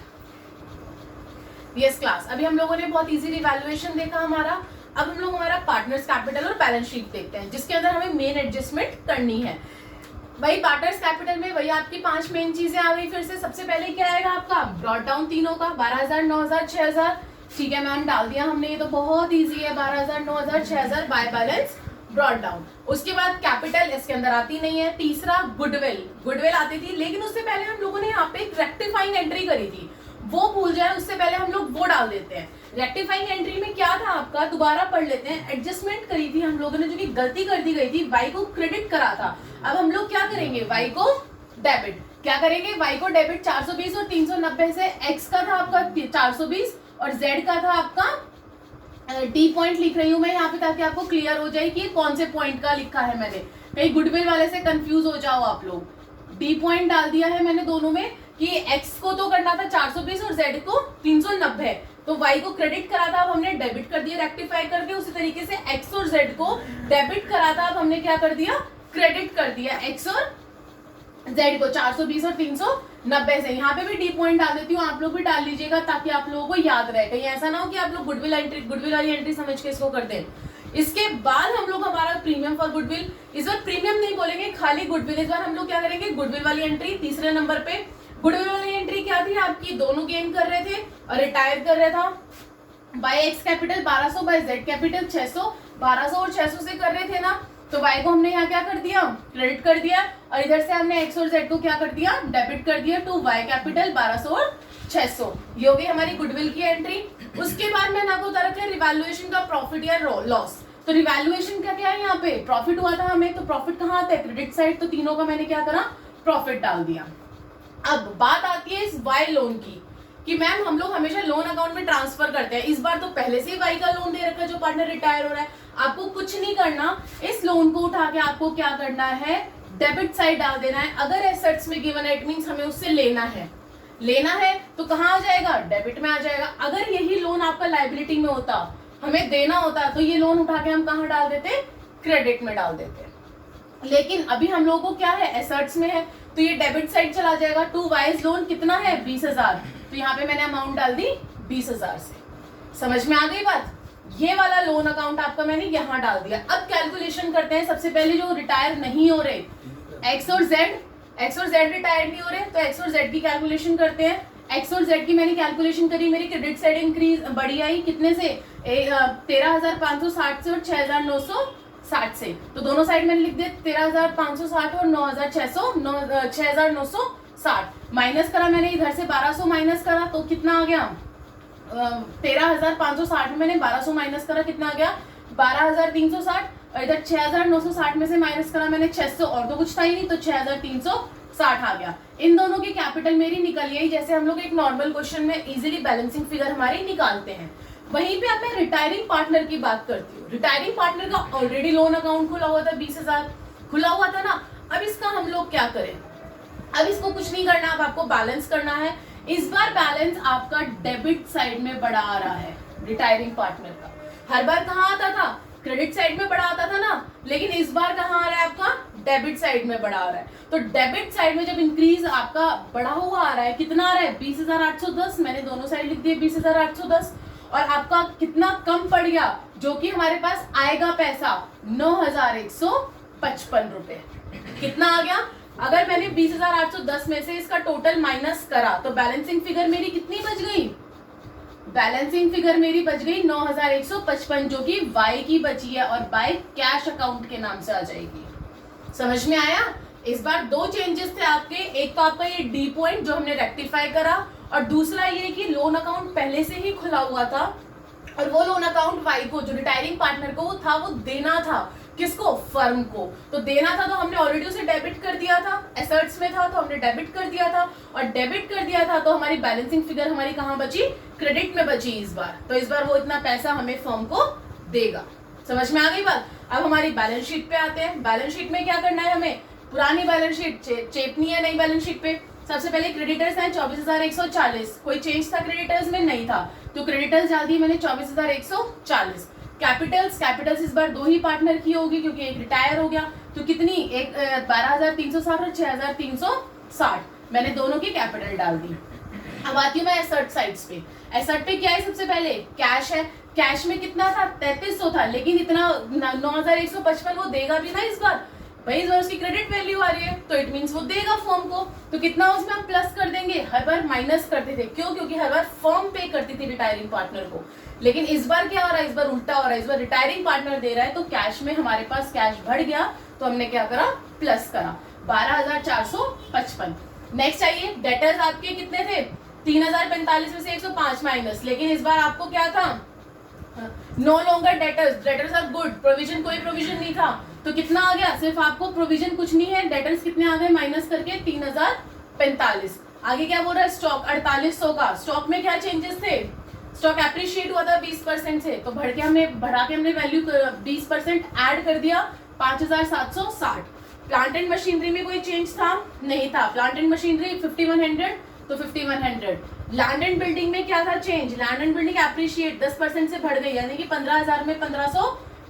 यस क्लास, अभी हम लोगों ने बहुत इजी रिवैल्यूएशन देखा हमारा। अब हम लोग हमारा पार्टनर्स कैपिटल और बैलेंस शीट देखते हैं, जिसके अंदर हमें मेन एडजस्टमेंट करनी है। वही पार्टनर्स कैपिटल में वही आपकी 5 मेन चीजें आ गई। फिर से सबसे पहले क्या आएगा आपका? ब्रॉट डाउन तीनों का, 12,000, 9,000, 6,000। ठीक है मैम, डाल दिया हमने, ये तो बहुत इजी है। 12,000, 9,000, 6,000 बाय बैलेंस ब्रॉट डाउन। उसके बाद कैपिटल इसके अंदर आती नहीं है। तीसरा गुडविल आती थी, लेकिन उससे पहले हम लोगों ने यहाँ पे एक रेक्टिफाइंग एंट्री करी थी, वो भूल जाए उससे पहले हम लोग वो डाल देते हैं। रेक्टिफाइंग एंट्री में क्या था आपका? दोबारा पढ़ लेते हैं। एडजस्टमेंट करी थी हम लोगों ने, जो कि गलती कर दी गई थी। वाई को क्रेडिट करा था, अब हम लोग क्या करेंगे? वाई को डेबिट। क्या करेंगे? वाई को डेबिट 420 और 390 से। एक्स का था आपका 420 और जेड का था आपका, डी पॉइंट लिख रही हूं मैं यहाँ पे ताकि आपको क्लियर हो जाए कि कौन से पॉइंट का लिखा है मैंने, कहीं गुडविल वाले से कंफ्यूज हो जाओ आप लोग। डी पॉइंट डाल दिया है मैंने दोनों में कि एक्स को तो करना था 420 और जेड को 390, तो वाई को क्रेडिट करा था, अब हमने डेबिट कर दिया रेक्टिफाई करके। उसी तरीके से एक्स और जेड को डेबिट करा था, अब हमने क्या कर दिया? क्रेडिट कर दिया एक्स और जेड को 420 और 390 से। यहाँ पे भी डी पॉइंट डाल देती हूँ, आप लोग भी डाल लीजिएगा ताकि आप लोगों को याद रहे। कहीं ऐसा ना हो कि आप लोग गुडविल वाली एंट्री समझ के इसको कर दें। इसके बाद हम लोग हमारा प्रीमियम फॉर गुडविल, इस बार प्रीमियम नहीं बोलेंगे, खाली गुडविल। इस बार हम लोग क्या करेंगे? गुडविल वाली एंट्री तीसरे नंबर पे। गुडविल वाली एंट्री क्या थी आपकी? दोनों गेन कर रहे थे और रिटायर कर रहा था। By X capital 1200, by Z capital 600। 1200 और 600 से कर रहे थे ना, तो वाई को हमने यहाँ क्या कर दिया? क्रेडिट कर दिया, और इधर से हमने एक्स और जेड को क्या कर दिया? डेबिट कर दिया टू वाई कैपिटल 1200 और 600। ये हो गई हमारी गुडविल की एंट्री। उसके बाद मैंने आपको बता रखा है रिवैल्यूएशन का प्रॉफिट या लॉस। तो रिवैल्यूएशन का क्या है? यहाँ पे प्रॉफिट हुआ था हमें, तो प्रॉफिट कहाँ आता है? Credit side. तो तीनों का मैंने क्या करा? प्रॉफिट डाल दिया। अब बात आती है इस वाई लोन की कि मैम हम लोग हमेशा लोन अकाउंट में ट्रांसफर करते हैं। इस बार तो पहले से ही वाई का लोन दे रखा है, जो पार्टनर रिटायर हो रहा है। आपको कुछ नहीं करना, इस लोन को उठा के आपको क्या करना है? डेबिट साइड डाल देना है। अगर एसेट्स में गिवन है, इट मींस हमें उससे लेना है तो कहाँ आ जाएगा? डेबिट में आ जाएगा। अगर यही लोन आपका लायबिलिटी में होता, हमें देना होता, तो ये लोन उठा के हम कहाँ डाल देते? क्रेडिट में डाल देते। लेकिन अभी हम लोगों को क्या है? एसेट्स में है, तो ये डेबिट साइड चला जाएगा। टू वाइज लोन कितना है? 20,000, तो यहाँ पे मैंने अमाउंट डाल दी 20,000 से। समझ में आ गई बात? ये वाला लोन अकाउंट आपका मैंने यहाँ डाल दिया। अब कैलकुलेशन करते हैं। सबसे पहले जो रिटायर नहीं हो रहे, एक्स और जेड रिटायर नहीं हो रहे, तो एक्स और जेड की कैलकुलेशन करते हैं। एक्स और जेड की मैंने कैलकुलेशन करी, मेरी क्रेडिट साइड इंक्रीज बड़ी आई कितने से? 13,560 से और 6,960 से। तो दोनों साइड मैंने लिख दिया 13,560 और 6,960 माइनस करा मैंने इधर से 1200 माइनस करा, तो कितना आ गया? 13,560 में मैंने 1200 माइनस करा, कितना आ गया? 12,360। और इधर 6,960 में से माइनस करा मैंने 600, और तो कुछ था ही नहीं, तो 6,360 आ गया। इन दोनों की कैपिटल मेरी निकल गई, जैसे हम लोग एक नॉर्मल क्वेश्चन में इजीली बैलेंसिंग फिगर हमारी निकालते हैं। वहीं पे अब मैं रिटायरिंग पार्टनर की बात करती हूँ। रिटायरिंग पार्टनर का ऑलरेडी लोन अकाउंट खुला हुआ था, 20,000 खुला हुआ था ना। अब इसका हम लोग क्या करें? अब इसको कुछ नहीं करना, अब आपको बैलेंस करना है। इस बार बैलेंस आपका डेबिट साइड में बढ़ा आ रहा है रिटायरिंग पार्टनर का। हर बार कहाँ आता था? क्रेडिट साइड में बढ़ा आता था ना, लेकिन इस बार कहाँ आ रहा है आपका? डेबिट साइड में बढ़ा आ रहा है। तो डेबिट साइड में जब इंक्रीज आपका बढ़ा हुआ आ रहा है, कितना आ रहा है? 20,810, मैंने दोनों साइड लिख दिए 20,810, और आपका कितना कम पड़ गया जो कि हमारे पास आएगा पैसा? 9,155 रुपए। कितना आ गया? अगर मैंने 20,810 में से इसका टोटल माइनस करा तो बैलेंसिंग फिगर मेरी कितनी बच गई? बैलेंसिंग फिगर मेरी बच गई 9,155, जो कि वाई की बची है और बाय कैश अकाउंट के नाम से आ जाएगी। समझ में आया? इस बार दो चेंजेस थे आपके, एक तो आपका ये डी पॉइंट जो हमने रेक्टिफाई करा, और दूसरा ये कि लोन अकाउंट पहले से ही खुला हुआ था और वो लोन अकाउंट वाई को, जो रिटायरिंग पार्टनर को था, वो देना था। किसको? फर्म को। तो देना था तो हमने ऑलरेडी उसे डेबिट कर दिया था, एसेट्स में था तो हमने डेबिट कर दिया था, और डेबिट कर दिया था तो हमारी बैलेंसिंग फिगर हमारी कहाँ बची? क्रेडिट में बची इस बार। तो इस बार वो इतना पैसा हमें फर्म को देगा। समझ में आ गई बात? अब हमारी बैलेंस शीट पे आते हैं। बैलेंस शीट में क्या करना है हमें? पुरानी बैलेंस शीट चेपनी है नई बैलेंस शीट पे। सबसे पहले क्रेडिटर्स हैं 24,140, कोई चेंज था क्रेडिटर्स में? नहीं था, तो क्रेडिटर्स डाल दिए मैंने 24,140। कैपिटल्स इस बार दो ही पार्टनर की होगी क्योंकि एक रिटायर हो गया, तो कितनी? एक 12,360 और 6,360, मैंने दोनों की कैपिटल डाल दी। अब आती हूँ मैं एसेट साइड्स पे। एसेट पे क्या है? सबसे पहले कैश है। कैश में कितना था? 3300 था, लेकिन इतना 9,155 वो देगा भी ना इस बार। भाई इस बार उसकी क्रेडिट वैल्यू आ रही है, तो इट मींस वो देगा फर्म को। तो कितना उसमें हम प्लस कर देंगे? हर बार माइनस करते थे, क्यों? क्योंकि हर बार फर्म पे करती थी रिटायरिंग पार्टनर को। लेकिन इस बार क्या हो रहा है? इस बार उल्टा हो रहा है। इस बार रिटायरिंग पार्टनर दे रहा है, तो कैश में हमारे पास कैश बढ़ गया, तो हमने क्या करा? प्लस करा 12,455। नेक्स्ट आइए, डेटर्स आपके कितने थे? 3,045 में से 105 माइनस, लेकिन इस बार आपको क्या था? No longer debtors are good, provision, कोई प्रोविजन नहीं था, तो कितना आ गया? सिर्फ आपको प्रोविजन कुछ नहीं है, डेटर्स कितने आ गए माइनस करके? 3,045। आगे क्या बोल रहा है? स्टॉक 4800 का। स्टॉक में क्या चेंजेस थे? स्टॉक एप्रिशिएट हुआ था 20% से, तो बढ़ा के हमने वैल्यू 20% ऐड कर दिया, 5,760। प्लांट एंड मशीनरी में कोई चेंज था? नहीं था। प्लांट एंड मशीनरी 5,100, तो 5,100। लैंड एंड बिल्डिंग में क्या था change? Land and building appreciate 10% से बढ़ गई, यानी कि 15,000 में 1,500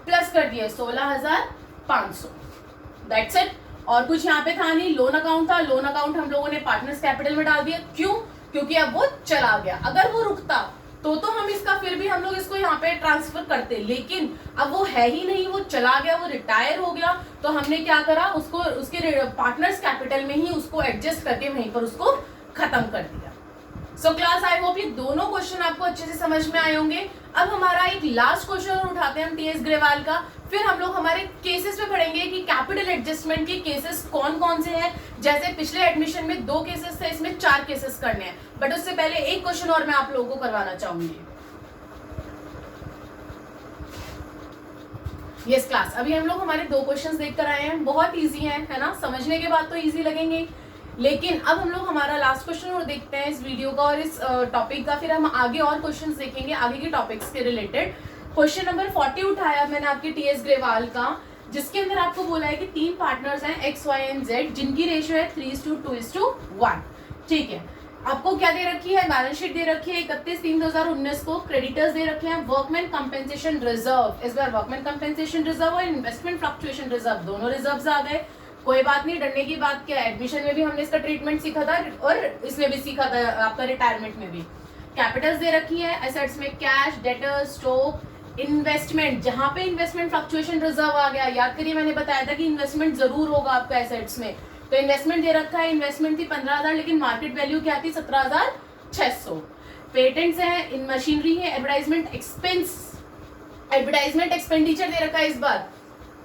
प्लस कर दिया, 16,500। That's it. और कुछ यहाँ पे था नहीं। लोन अकाउंट था, लोन अकाउंट हम लोगों ने पार्टनर्स कैपिटल में डाल दिया। क्यों? क्योंकि अब वो चला गया। अगर वो रुकता तो हम इसका फिर भी हम लोग इसको यहाँ पे ट्रांसफर करते, लेकिन अब वो है ही नहीं, वो चला गया, वो रिटायर हो गया, तो हमने क्या करा? उसको उसके पार्टनर्स कैपिटल में ही उसको एडजस्ट करके वहीं पर उसको खत्म कर दिया। सो क्लास, आई होप ये दोनों क्वेश्चन आपको अच्छे से समझ में आए होंगे। अब हमारा एक लास्ट क्वेश्चन उठाते हैं हम टीएस ग्रेवाल का, फिर हम लोग हमारे केसेस पे पढ़ेंगे कि कैपिटल एडजस्टमेंट के केसेस कौन कौन से हैं। जैसे पिछले एडमिशन में 2 केसेस थे, इसमें 4 केसेस करने हैं, बट उससे पहले एक क्वेश्चन और मैं आप लोगों को करवाना चाहूंगी। यस क्लास, अभी हम लोग हमारे 2 क्वेश्चंस देख कर आए हैं, बहुत इजी हैं, है ना? समझने के बाद तो इजी लगेंगे, लेकिन अब हम लोग हमारा लास्ट क्वेश्चन और देखते हैं इस वीडियो का और इस टॉपिक का, फिर हम आगे और क्वेश्चंस देखेंगे आगे के टॉपिक्स के रिलेटेड। क्वेश्चन नंबर 40 उठाया मैंने आपके टीएस ग्रेवाल का, जिसके अंदर आपको बोला है कि 3 पार्टनर्स हैं एक्स वाई एंड जेड, जिनकी रेशियो है 3:2:1। ठीक है, आपको क्या दे रखी है? बैलेंस शीट दे रखी है 31/3/2019 को। क्रेडिटर्स दे रखे हैं वर्कमैन कंपेंसेशन रिजर्व। इस बार वर्कमैन कंपेंसेशन रिजर्व और इन्वेस्टमेंट फ्लक्चुएशन रिजर्व दोनों रिजर्व्स आ गए। कोई बात नहीं, डरने की बात क्या है, एडमिशन में भी हमने इसका ट्रीटमेंट सीखा था और इसमें भी सीखा था, आपका रिटायरमेंट में भी। कैपिटल्स दे रखी है, एसेट्स में कैश, डेटर, स्टॉक, इन्वेस्टमेंट, जहां पे इन्वेस्टमेंट फ्लक्चुएशन रिजर्व आ गया, याद करिए मैंने बताया था कि इन्वेस्टमेंट जरूर होगा आपका एसेट्स में, तो इन्वेस्टमेंट दे रखा है। इन्वेस्टमेंट थी 15,000, लेकिन मार्केट वैल्यू क्या थी? 17,600। पेटेंट्स है, इन मशीनरी है, एडवर्टाइजमेंट एक्सपेंडिचर दे रखा है, इस बार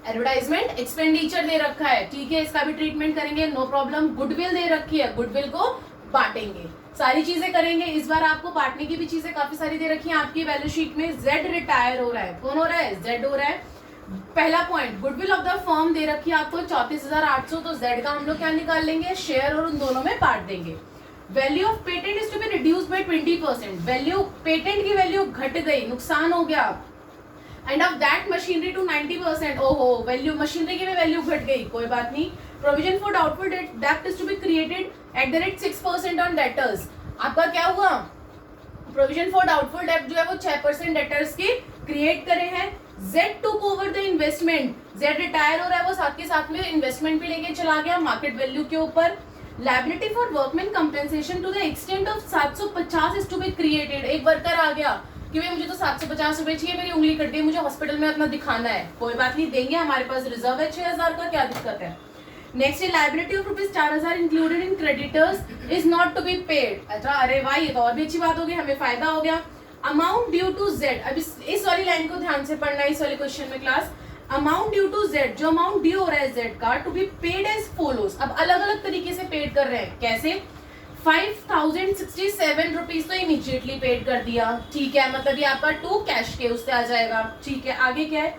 एडवर्टाइजमेंट एक्सपेंडिचर दे रखा है, ठीक है, इसका भी ट्रीटमेंट करेंगे, नो प्रॉब्लम। गुडविल दे रखी है, गुडविल को बांटेंगे, सारी चीजें करेंगे। इस बार आपको बांटने की भी चीजें काफी सारी दे रखी हैं आपकी बैलेंस शीट में। जेड रिटायर हो रहा है, कौन हो रहा है? जेड हो रहा है। पहला point, goodwill of the firm दे रखी है आपको 34,800, तो जेड का हम लोग क्या निकाल लेंगे, शेयर, और उन दोनों में बांट देंगे। Value of patent is to be reduced by 20%, value patent की वैल्यू घट गई, नुकसान हो गया। And of that machinery to 90%, ओहो वैल्यू मशीनरी की भी वैल्यू घट गई, कोई बात नहीं। Provision for doubtful debt is to be created at the rate 6% on debtors, आपका क्या हुआ, प्रोविजन फॉर डाउटफुल डेट जो है वो 6% डेटर्स के क्रिएट करे हैं। Z took over the investment, Z retire हो रहा है, वो साथ के साथ में इन्वेस्टमेंट भी लेके चला गया मार्केट वैल्यू के ऊपर। Liability for workman compensation to the extent of 750 is to be created, एक वर्कर आ गया कि भाई मुझे तो 750 रुपए चाहिए, मेरी उंगली कट गई, मुझे हॉस्पिटल में अपना दिखाना है, कोई बात नहीं देंगे, हमारे पास रिजर्व है 6,000 का, क्या दिक्कत है। नेक्स्ट है liability of rupees 4,000 included in creditors is not to be paid. अच्छा अरे वाह, ये तो और भी अच्छी बात होगी, हमें फायदा हो गया। अमाउंट ड्यू टू जेड, अब इस वाली लाइन को ध्यान से पढ़ना, इस वाले क्वेश्चन में class, amount due to Z, जो अमाउंट ड्यू हो रहा है जेड का, to be paid as follows. अब अलग अलग तरीके से पेड कर रहे हैं, कैसे, 5,067 रुपीज तो इमीडिएटली पेड कर दिया, ठीक है, मतलब ये आपका टू कैश के उससे आ जाएगा, ठीक है। आगे क्या है,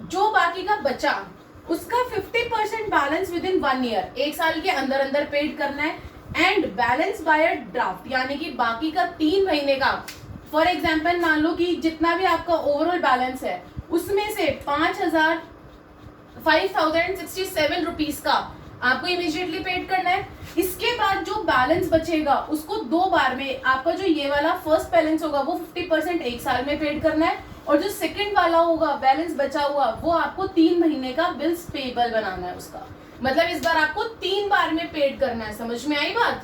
जो बाकी का बचा उसका 50% बैलेंस विद इन 1 ईयर, एक साल के अंदर अंदर पेड करना है। एंड बैलेंस बाय ड्राफ्ट, यानी कि बाकी का 3 महीने का, फॉर एग्जाम्पल मान लो कि जितना भी आपका ओवरऑल बैलेंस है उसमें से 5,067 रुपीज का आपको इमीडिएटली पेड करना है। इसके बाद जो बैलेंस बचेगा उसको 2 बार में, आपका जो ये वाला फर्स्ट बैलेंस होगा वो 50% एक साल में पेड करना है, और जो सेकंड वाला होगा बैलेंस बचा हुआ वो आपको 3 महीने का बिल्स पेबल बनाना है उसका, मतलब इस बार आपको 3 बार में पेड करना है। समझ में आई बात?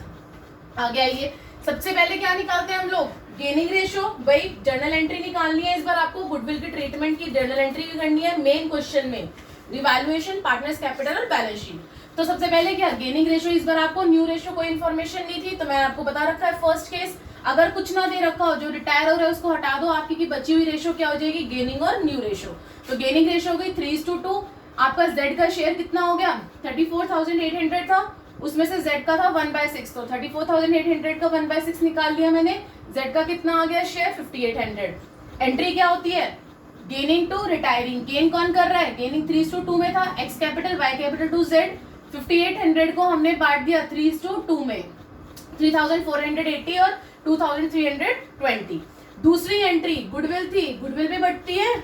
आगे आइए, सबसे पहले क्या निकालते हैं हम लोग, गेनिंग रेशियो, भाई जर्नल एंट्री निकालनी है, इस बार आपको गुडविल की ट्रीटमेंट की जर्नल एंट्री भी करनी है मेन क्वेश्चन में, रिवैल्यूएशन, पार्टनर्स कैपिटल और बैलेंस शीट। तो सबसे पहले क्या, गेनिंग रेशियो, इस बार आपको न्यू रेशियो कोई इन्फॉर्मेशन नहीं थी तो मैंने आपको बता रखा है। फर्स्ट केस, अगर कुछ ना दे रखा हो, जो रिटायर हो रहा है उसको हटा दो, आपकी की बची हुई रेशियो क्या हो जाएगी, गेनिंग और न्यू रेशियो। तो गेनिंग रेशियो गई 3:2, आपका जेड का शेयर कितना हो गया, 34,800 था, उसमें से जेड का था 1/6, तो 34,800 का 1/6 निकाल लिया मैंने, जेड का कितना आ गया शेयर 5,800। एंट्री क्या होती है, गेनिंग टू रिटायरिंग, गेन कौन कर रहा है, गेनिंग 3:2 में था, X capital Y capital to Z, 5,800 को हमने बांट दिया 3:2 में, 3,480 और 2,320। दूसरी एंट्री गुडविल थी, गुडविल भी बढ़ती है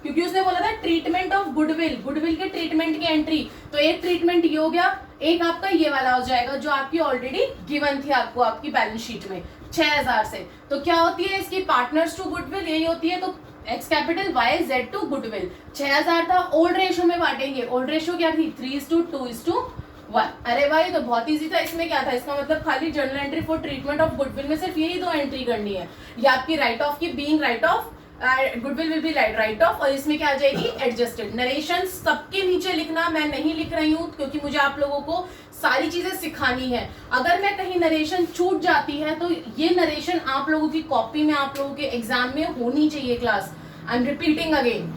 क्योंकि उसने बोला था ट्रीटमेंट ऑफ गुडविल, गुडविल के ट्रीटमेंट की एंट्री, तो एक ट्रीटमेंट ये हो गया, एक आपका ये वाला हो जाएगा जो आपकी ऑलरेडी गिवन थी आपको आपकी बैलेंस शीट में 6,000 से। तो क्या होती है इसकी, पार्टनर्स टू गुडविल यही होती है, तो X capital Y Z to goodwill, 6,000 था, ओल्ड रेशियो में बांटेंगे, ओल्ड रेशियो क्या थी 3:2:1। अरे भाई तो बहुत इजी था, इसमें क्या था, इसका मतलब खाली journal entry for treatment of goodwill में सिर्फ यही 2 एंट्री करनी है, ये आपकी राइट ऑफ की being right of, goodwill will be right of, और इसमें क्या आ जाएगी एडजस्टेड। नरेशन सबके नीचे लिखना, मैं नहीं लिख रही हूँ क्योंकि मुझे आप लोगों को सारी चीजें सिखानी है, अगर मैं कहीं नरेशन छूट जाती है तो ये नरेशन आप लोगों की कॉपी में, आप लोगों के एग्जाम में होनी चाहिए class. I am repeating again.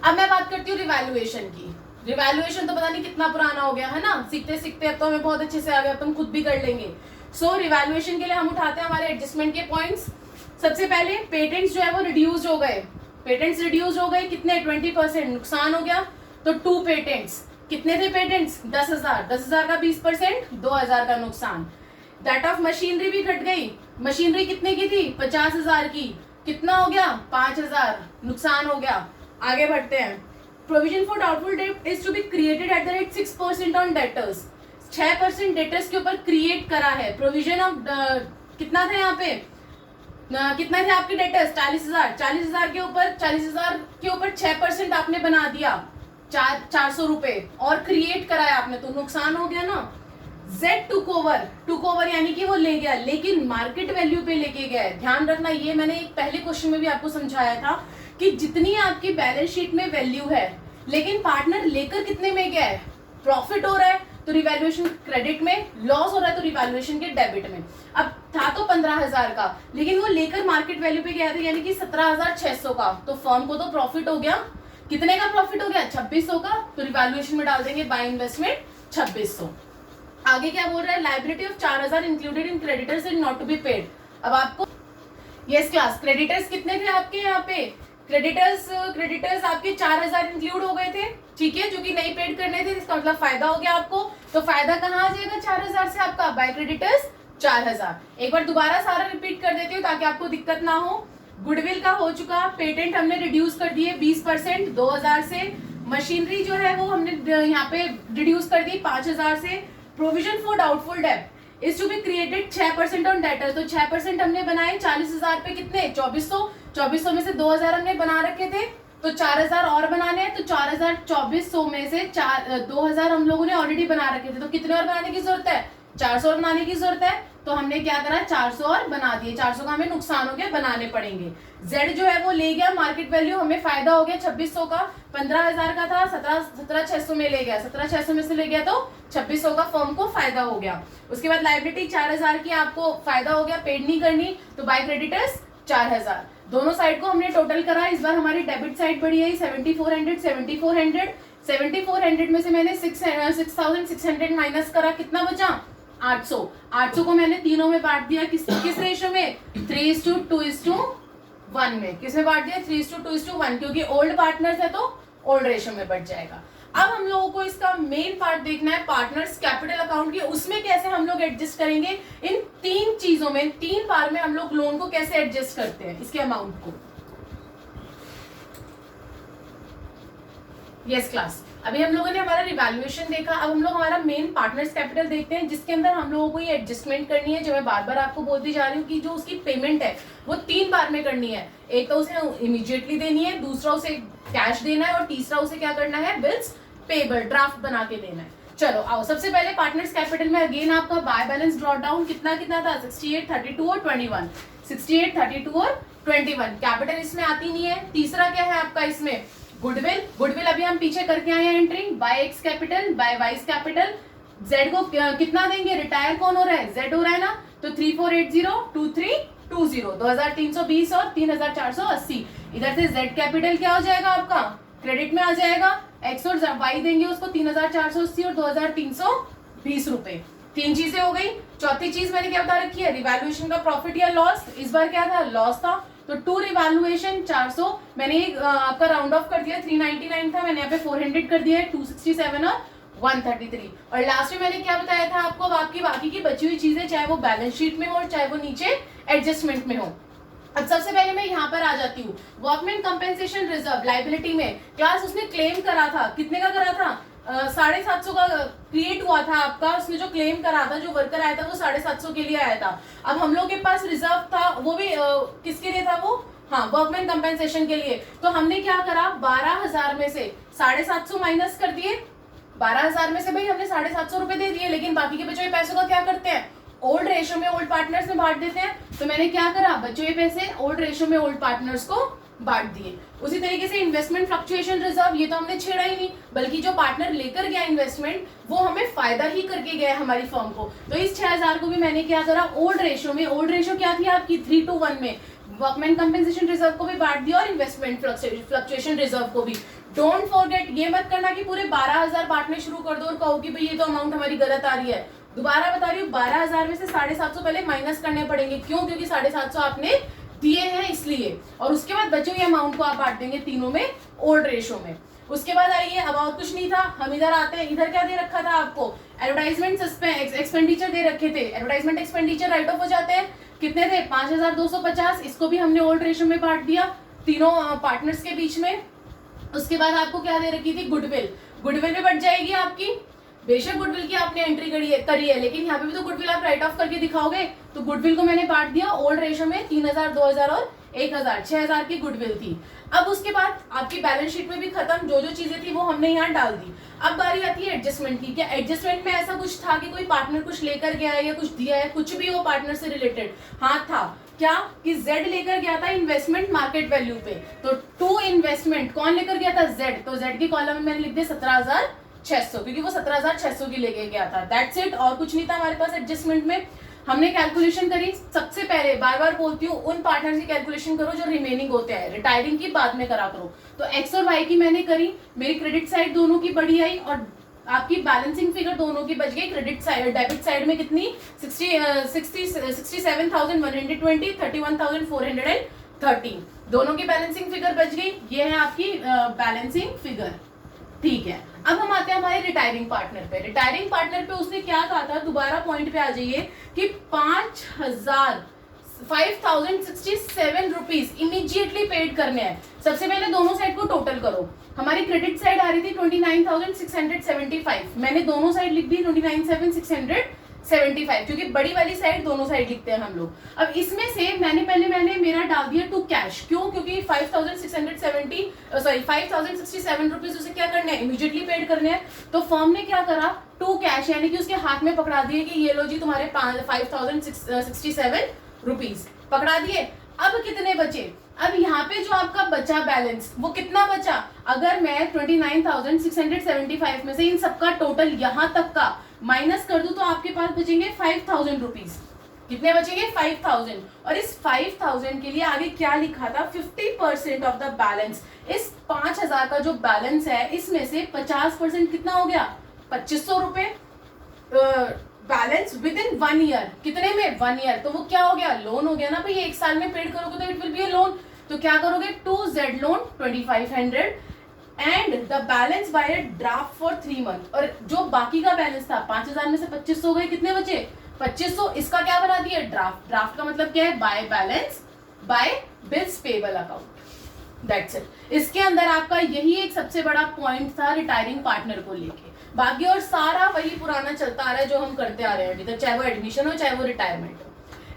अब मैं बात करती हूँ रिवैल्यूएशन की। रिवैल्यूएशन तो पता नहीं कितना पुराना हो गया है ना, सीखते सीखते अब तो हमें बहुत अच्छे से आ गया, तुम खुद भी कर लेंगे। सो रिवैल्यूएशन के लिए हम उठाते हैं हमारे एडजस्टमेंट के पॉइंट्स। सबसे पहले पेटेंट्स जो है वो रिड्यूस हो गए, पेटेंट्स रिड्यूस हो गए कितने, 20%, नुकसान हो गया, तो 2 पेटेंट्स, कितने थे पेटेंट्स 10,000, 10,000 का 20%, 2,000 का नुकसान। दैट ऑफ मशीनरी भी घट गई, मशीनरी कितने की थी 50,000 की, कितना हो गया 5,000, नुकसान हो गया। आगे बढ़ते हैं, provision for doubtful debt is to be created at the rate 6% on debtors, 6% debtors के ऊपर क्रिएट करा है। प्रोविजन ऑफ कितना था यहाँ पे, कितना थे आपके डेटर्स 40,000, 40,000 के ऊपर 6% आपने बना दिया, 400 रुपए और क्रिएट कराया आपने, तो नुकसान हो गया ना। Z टुक ओवर यानी कि वो ले गया, लेकिन मार्केट वैल्यू पे लेके गया। ध्यान रखना, ये मैंने एक पहले क्वेश्चन में भी आपको समझाया था कि जितनी आपकी बैलेंस शीट में वैल्यू है, लेकिन पार्टनर लेकर कितने में गया है, प्रॉफिट हो रहा है तो रिवैल्यूएशन क्रेडिट में, लॉस हो रहा है तो रिवैल्यूएशन के डेबिट में। अब था तो 15,000 का, लेकिन वो लेकर मार्केट वैल्यू पे गया था यानी कि 17,600 का, तो फर्म को तो प्रॉफिट हो गया। कितने का प्रॉफिट हो गया 2,600 का, तो रिवैल्यूएशन में डाल देंगे बाय इन्वेस्टमेंट 2,600। आगे क्या बोल रहा है, liability of 4,000 included in creditors and not to be paid. अब आपको यस क्लास, क्रेडिटर्स कितने थे आपके यहाँ पे क्रेडिटर्स आपके 4000 इंक्लूड हो गए थे, ठीक है, जो कि नहीं पेड करने थे, इसका मतलब फायदा हो गया आपको। तो फायदा कहाँ आ जाएगा 4000 से आपका, बाय क्रेडिटर्स 4000। एक बार दोबारा सारा रिपीट कर देती हूँ ताकि आपको दिक्कत ना हो। गुडविल का हो चुका, पेटेंट हमने रिड्यूस कर दिए 20% 2000 से, मशीनरी जो है वो हमने यहाँ पे रिड्यूस कर दी 5000 से। प्रोविजन फॉर डाउटफुल डेब्ट is to be created 6% on debtor, तो 6% हमने बनाए 40,000 पे कितने 2400 में से 2000 हमने बना रखे थे, तो 4000 और बनाने हैं, तो 2400 में से 2000 हम लोगों ने ऑलरेडी बना रखे थे, तो कितने और बनाने की जरूरत है 400 और बनाने की जरूरत है। तो हमने क्या करा 400 और बना दिए, 400 का हमें नुकसान हो गया, बनाने पड़ेंगे। जेड जो है वो ले गया मार्केट वैल्यू, हमें फायदा हो गया 2600 का, 15000 का था 17600 में ले गया, 17600 में से ले गया तो 2600 का फर्म को फायदा हो गया। उसके बाद लाइबिलिटी 4000 की आपको फायदा हो गया, पेड नहीं करनी, तो बाय क्रेडिटर्स 4000। दोनों साइड को हमने टोटल करा, इस बार हमारी डेबिट साइड बढ़ी है 7400 में से मैंने 6600 माइनस करा, कितना बचा 800 को मैंने तीनों में बांट दिया, किस रेशो में 3:2:1 में, किसमें बांट दिया 3:2:1, क्योंकि ओल्ड पार्टनर्स है तो ओल्ड रेशो में बढ़ जाएगा। अब हम लोगों को इसका मेन पार्ट देखना है पार्टनर्स कैपिटल अकाउंट की, उसमें कैसे हम लोग एडजस्ट करेंगे इन 3 चीजों में, 3 बार में हम लोग लोन को कैसे एडजस्ट करते हैं इसके अमाउंट को। यस क्लास, अभी हम लोगों ने हमारा रिवैल्यूएशन देखा, अब हम लोग हमारा मेन पार्टनर्स कैपिटल देखते हैं, जिसके अंदर हम लोगों को ये एडजस्टमेंट करनी है, जो मैं बार बार आपको बोलती जा रही हूँ कि जो उसकी पेमेंट है वो 3 बार में करनी है। एक तो उसे इमीडिएटली देनी है, दूसरा उसे कैश देना है, और तीसरा उसे क्या करना है बिल्स पेबल ड्राफ्ट बना के देना है। चलो आओ, सबसे पहले पार्टनर्स कैपिटल में अगेन आपका बाय बैलेंस ड्रॉ डाउन कितना था 68, 32 और 21, 68, 32 और 21। कैपिटल इसमें आती नहीं है। तीसरा क्या है आपका इसमें गुडविल अभी हम पीछे करके आए हैं entry, by X capital by Y's capital. Z को कितना देंगे, रिटायर कौन हो रहा है जेड हो रहा है ना, तो 34802320, 2320 और 3480। इधर से जेड कैपिटल क्या हो जाएगा आपका क्रेडिट में आ जाएगा, एक्स और वाई देंगे उसको 3480 और 2320 रुपए। 3 चीजें हो गई। चौथी चीज मैंने क्या बता रखी है, रिवैल्यूएशन का प्रॉफिट या लॉस। इस बार क्या था लॉस था, तो टू रिवैल्यूएशन 400 मैंने आपका राउंड ऑफ कर दिया, 399 था मैंने यहाँ पे 400 कर दिया है, 267 और 133। और लास्ट में मैंने क्या बताया था आपको, बाकी की बची हुई चीजें चाहे वो बैलेंस शीट में हो चाहे वो नीचे एडजस्टमेंट में हो। अब सबसे पहले मैं यहाँ पर आ जाती हूँ, वर्कमैन कंपेंसेशन रिजर्व लाइबिलिटी में क्लास उसने क्लेम करा था, कितने का करा था 750 का क्रिएट हुआ था आपका, उसने जो क्लेम करा था, जो वर्कर आया था वो 750 के लिए आया था। अब हम लोग के पास रिजर्व था, वो भी किसके लिए था वो, हाँ वर्कमैन कंपेंसेशन के लिए। तो हमने क्या करा 12000 में से 750 माइनस कर दिए, 12000 में से भाई हमने 750 रुपए दे दिए, लेकिन बाकी के बचे हुए पैसों का क्या करते हैं ओल्ड रेशो में ओल्ड पार्टनर्स में बांट देते हैं। तो मैंने क्या करा बचे हुए पैसे ओल्ड रेशो में ओल्ड पार्टनर्स को बांट दिए। उसी तरीके से इन्वेस्टमेंट फ्लक्चुएशन रिजर्व, ये तो हमने छेड़ा ही नहीं, बल्कि जो पार्टनर लेकर गया इन्वेस्टमेंट वो हमें फायदा ही करके गया हमारी फर्म को। तो इस 6000 को भी मैंने क्या करा ओल्ड रेशो में, ओल्ड रेशो क्या थी आपकी 3:1 में, वर्कमैन कंपेंसेशन रिजर्व को भी बांट दिया और इन्वेस्टमेंट फ्लक्चुएशन रिजर्व को भी। डोंट फॉरगेट, ये मत करना कि पूरे 12000 बांटने शुरू कर दो और कहो कि भाई ये तो अमाउंट हमारी गलत आ रही है। दोबारा बता रही हूँ 12000 में से 750 पहले माइनस करने पड़ेंगे, क्यों, क्योंकि 750 आपने दिए हैं इसलिए, और उसके बाद बचे हुए अमाउंट को आप बांट देंगे तीनों में ओल्ड रेशो में। उसके बाद आइए, अब और कुछ नहीं था, हम इधर आते हैं। इधर क्या दे रखा था आपको, एडवर्टाइजमेंट एक्सपेंडिचर दे रखे थे, एडवर्टाइजमेंट एक्सपेंडिचर राइट ऑफ हो जाते हैं, कितने थे 5250, इसको भी हमने ओल्ड रेशो में बांट दिया तीनों पार्टनर्स के बीच में। उसके बाद आपको क्या दे रखी थी गुडविल में बढ़ जाएगी आपकी, बेशक गुडविल की आपने एंट्री करी है, लेकिन यहाँ पे भी तो गुडविल आप राइट ऑफ करके दिखाओगे, तो गुडविल को मैंने बांट दिया ओल्ड रेशो में 3000, 2000 और 1000, 6000 की गुडविल थी। अब उसके बाद आपकी बैलेंस शीट में भी खत्म, जो जो चीजें थी वो हमने यहाँ डाल दी। अब बारी आती है एडजस्टमेंट की। क्या एडजस्टमेंट में ऐसा कुछ था कि कोई पार्टनर कुछ लेकर गया है या कुछ दिया है, कुछ भी हो पार्टनर से रिलेटेड? हाँ था, क्या कि जेड लेकर गया था इन्वेस्टमेंट मार्केट वैल्यू पे, तो टू इन्वेस्टमेंट कौन लेकर गया था जेड, तो जेड के कॉलम में मैंने लिख दिया 17600, क्योंकि वो 17600 की लेके गया था। दैट्स इट, और कुछ नहीं था हमारे पास एडजस्टमेंट में। हमने कैलकुलेशन करी, सबसे पहले बार बार बोलती हूँ उन पार्टनर की कैलकुलेशन करो जो रिमेनिंग होते हैं, रिटायरिंग की बाद में करा करो। तो एक्स और वाई की मैंने करी, मेरी क्रेडिट साइड दोनों की बढ़ी आई और आपकी बैलेंसिंग फिगर दोनों की बच गई। क्रेडिट साइड डेबिट साइड में कितनी 67,120, 31,413। दोनों की बैलेंसिंग फिगर बच गई, ये है आपकी बैलेंसिंग फिगर। ठीक है, अब हम आते हैं हमारे रिटायरिंग पार्टनर पे। रिटायरिंग पार्टनर पे उसने क्या कहा था, दोबारा पॉइंट पे आ जाइए कि 5,67 रुपीज इमीडिएटली पेड करने हैं। सबसे पहले दोनों साइड को टोटल करो। हमारी क्रेडिट साइड आ रही थी 29,675, मैंने दोनों साइड लिख दी 29,675, क्योंकि बड़ी वाली साइड दोनों साइड लिखते हैं हम लोग। अब इसमें से मैंने मेरा डाल दिया टू कैश, क्यों? क्योंकि 5,67 रुपीज उसे क्या करने हैं, इमीडिएटली पेड करने हैं। तो फर्म ने क्या करा, टू कैश, यानी कि उसके हाथ में पकड़ा दिए कि ये लो जी तुम्हारे 5,067 रुपीज पकड़ा दिए। अब कितने बचे? अब यहाँ पे जो आपका बचा बैलेंस, वो कितना बचा? अगर मैं 29,675 में से इन सबका टोटल यहाँ तक का माइनस कर दूं तो आपके पास बचेंगे 5,000 रुपीज। कितने बचेंगे? 5,000। और इस 5,000 के लिए आगे क्या लिखा था, 50% ऑफ द बैलेंस। इस 5,000 का जो बैलेंस है, इसमें से 50% कितना हो गया, 2,500 रुपए बैलेंस विद इन 1 ईयर। कितने में? 1 ईयर। तो वो क्या हो गया, लोन हो गया ना भाई। 1 साल में पेड करोगे तो it will be a loan. तो क्या करोगे, 2Z loan 2,500 and the balance bye draft for 3 month. और जो बाकी का बैलेंस था 5,000 में से 2,500 गए, कितने बचे? 2,500। इसका क्या बना दिया, ड्राफ्ट। ड्राफ्ट का मतलब क्या है, by balance bye bills payable account. That's it. इसके अंदर आपका यही एक सबसे बड़ा पॉइंट था रिटायरिंग पार्टनर को लेके। बाकी और सारा वही पुराना चलता आ रहा है जो हम करते आ रहे हैं अभी तक, चाहे वो एडमिशन हो चाहे वो रिटायरमेंट हो।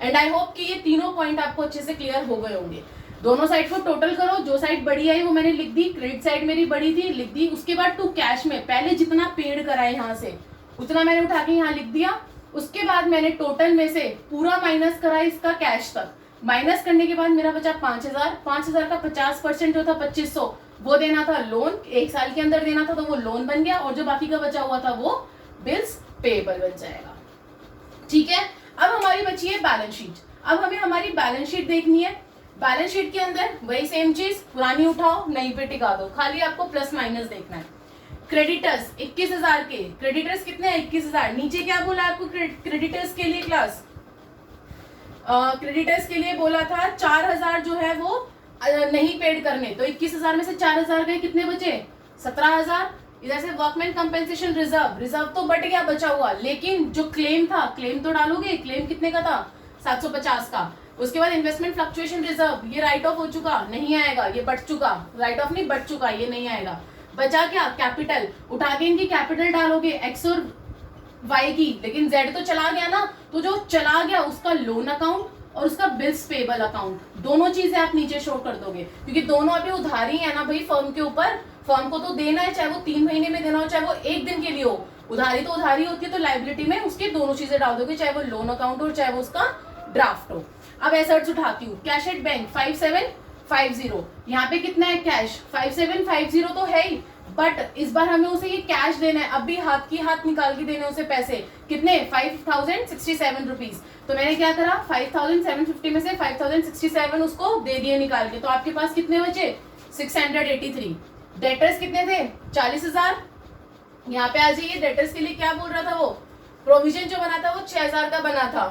एंड आई होप कि ये तीनों पॉइंट आपको अच्छे से क्लियर हो गए होंगे। दोनों साइड को टोटल करो, जो साइड बड़ी आई वो मैंने लिख दी, क्रेडिट साइड मेरी बड़ी थी लिख दी। उसके बाद टू कैश में पहले जितना पेड करा है यहाँ से उतना मैंने उठा के यहाँ लिख दिया। उसके बाद मैंने टोटल में से पूरा माइनस करा इसका कैश तक। माइनस करने के बाद मेरा बचा 5,000। 5,000 का 50% जो था 2,500 वो देना था लोन, 1 साल के अंदर देना था, तो वो लोन बन गया। और जो बाकी का बचा हुआ था वो बिल्स पेएबल बन जाएगा। ठीक है, अब हमारी बची है बैलेंस शीट। अब हमें हमारी बैलेंस शीट देखनी है। बैलेंस शीट के अंदर वही सेम चीज, पुरानी उठाओ नई पे टिका दो, खाली आपको प्लस माइनस देखना है। क्रेडिटर्स 21,000 के, क्रेडिटर्स कितने हैं, 21,000। नीचे क्या बोला आपको क्रेडिटर्स के लिए क्लास, क्रेडिटर्स के लिए बोला था 4,000 जो है वो नहीं पेड करने। तो 21,000 में से 4,000 गए, कितने बचे? 17,000। इधर से वर्कमैन कंपेंसेशन रिजर्व, रिजर्व तो बट गया बचा हुआ, लेकिन जो क्लेम था, क्लेम तो डालोगे, क्लेम कितने का था, 750 का। उसके बाद इन्वेस्टमेंट फ्लक्चुएशन रिजर्व, ये राइट ऑफ हो चुका, नहीं आएगा, ये बढ़ चुका, राइट ऑफ नहीं बढ़ चुका, ये नहीं आएगा। बचा क्या, कैपिटल। उठा के इनकी कैपिटल डालोगे एक्स और वाई की, लेकिन जेड तो चला गया ना, तो जो चला गया उसका लोन अकाउंट और उसका बिल्स पेबल अकाउंट, दोनों चीजें आप नीचे शो कर दोगे, क्योंकि दोनों अभी उधारी है ना भाई फर्म के ऊपर। फर्म को तो देना है, चाहे वो 3 महीने में देना हो चाहे वो 1 दिन के लिए हो। उधारी तो उधारी होती है, तो लाइबिलिटी में उसके दोनों चीजें डाल दोगे, चाहे वो लोन अकाउंट हो चाहे वो उसका ड्राफ्ट हो। अब एसेट्स उठाती हूँ, कैश एट बैंक 5750, यहाँ पे कितना है कैश, 5750 तो है ही, बट इस बार हमें उसे ये कैश देना है, अब भी हाथ की हाथ निकाल के देने उसे पैसे, कितने, 5,067 रुपीज। तो मैंने क्या करा, 5,750 में से 5,067 उसको दे दिए निकाल के। तो आपके पास कितने बचे, 683। डेटर्स कितने थे, 40,000। यहाँ पे आ जाइए, डेटर्स के लिए क्या बोल रहा था वो, प्रोविजन जो बना था वो 6,000 का बना था।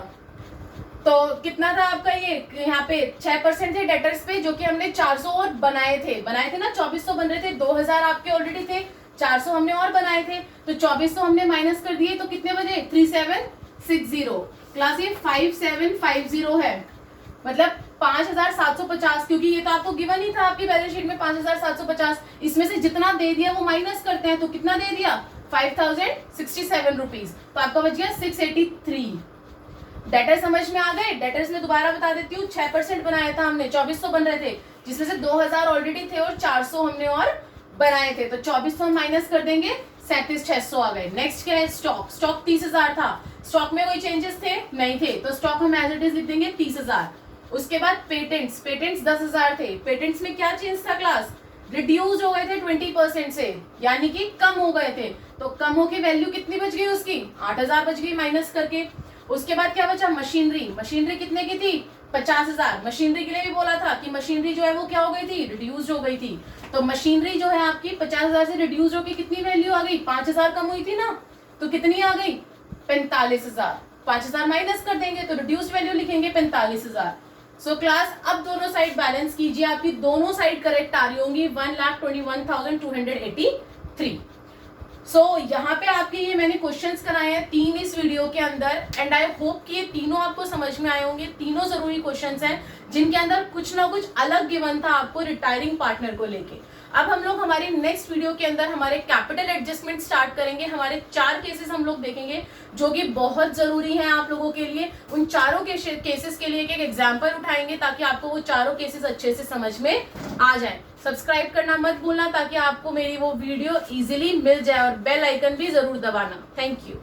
तो कितना था आपका ये, यहाँ पे 6% थे डेटर्स पे, जो कि हमने 400 और बनाए थे ना, 2,400 बन रहे थे, 2,000 आपके ऑलरेडी थे, 400 हमने और बनाए थे, तो 2,400 हमने माइनस कर दिए, तो कितने बजे, 3,760। क्लास ये 5,750 है, मतलब 5,750, क्योंकि ये तो आपको गिवन ही था आपकी बैलेंस शीट में 5,750। इसमें से जितना दे दिया वो माइनस करते हैं, तो कितना दे दिया, 5,067 रुपीज। तो आपका बच गया 683। डेटर समझ में आ गए। डेटर्स में दोबारा बता देती हूँ, 6% बनाया था हमने, 2,400 बन रहे थे, जिसमें से 2,000 ऑलरेडी थे और 400 हमने और बनाए थे, तो 2,400 माइनस कर देंगे, 37,600 आ गए। नेक्स्ट क्या है, स्टॉक। स्टॉक 30,000 था, स्टॉक में कोई चेंजेस थे नहीं थे, तो स्टॉक हम एज इट इज लिख देंगे 30,000। उसके बाद पेटेंट्स 10,000 थे। पेटेंट्स में क्या चेंज था क्लास, रिड्यूस हो गए थे 20% से, यानी कि कम हो गए थे, तो कम होके वैल्यू कितनी बच गई उसकी, 8,000 बच गई माइनस करके। उसके बाद क्या बचा, मशीनरी। मशीनरी कितने की थी, 50,000। मशीनरी के लिए भी बोला था कि मशीनरी जो है वो क्या हो गई थी, रिड्यूस हो गई थी। तो मशीनरी जो है आपकी 50,000 से रिड्यूस होकर कितनी वैल्यू आ गई, 5,000 कम हुई थी ना, तो कितनी आ गई, 45,000। 5,000 माइनस कर देंगे तो रिड्यूस वैल्यू लिखेंगे 45,000। सो क्लास अब दोनों साइड बैलेंस कीजिए, आपकी दोनों साइड करेक्ट आ रही होंगी 1,21,283। सो यहाँ पे आपके ये मैंने क्वेश्चंस कराए हैं 3 इस वीडियो के अंदर, एंड आई होप कि ये तीनों आपको समझ में आए होंगे। तीनों जरूरी क्वेश्चंस हैं जिनके अंदर कुछ ना कुछ अलग गिवन था आपको रिटायरिंग पार्टनर को लेके। अब हम लोग हमारी नेक्स्ट वीडियो के अंदर हमारे कैपिटल एडजस्टमेंट स्टार्ट करेंगे। हमारे 4 केसेस हम लोग देखेंगे जो कि बहुत जरूरी हैं आप लोगों के लिए। उन चारों केसेस के लिए एक एग्जाम्पल उठाएंगे ताकि आपको वो चारों केसेस अच्छे से समझ में आ जाए। सब्सक्राइब करना मत भूलना ताकि आपको मेरी वो वीडियो इजीली मिल जाए, और बेल आइकन भी जरूर दबाना। Thank you.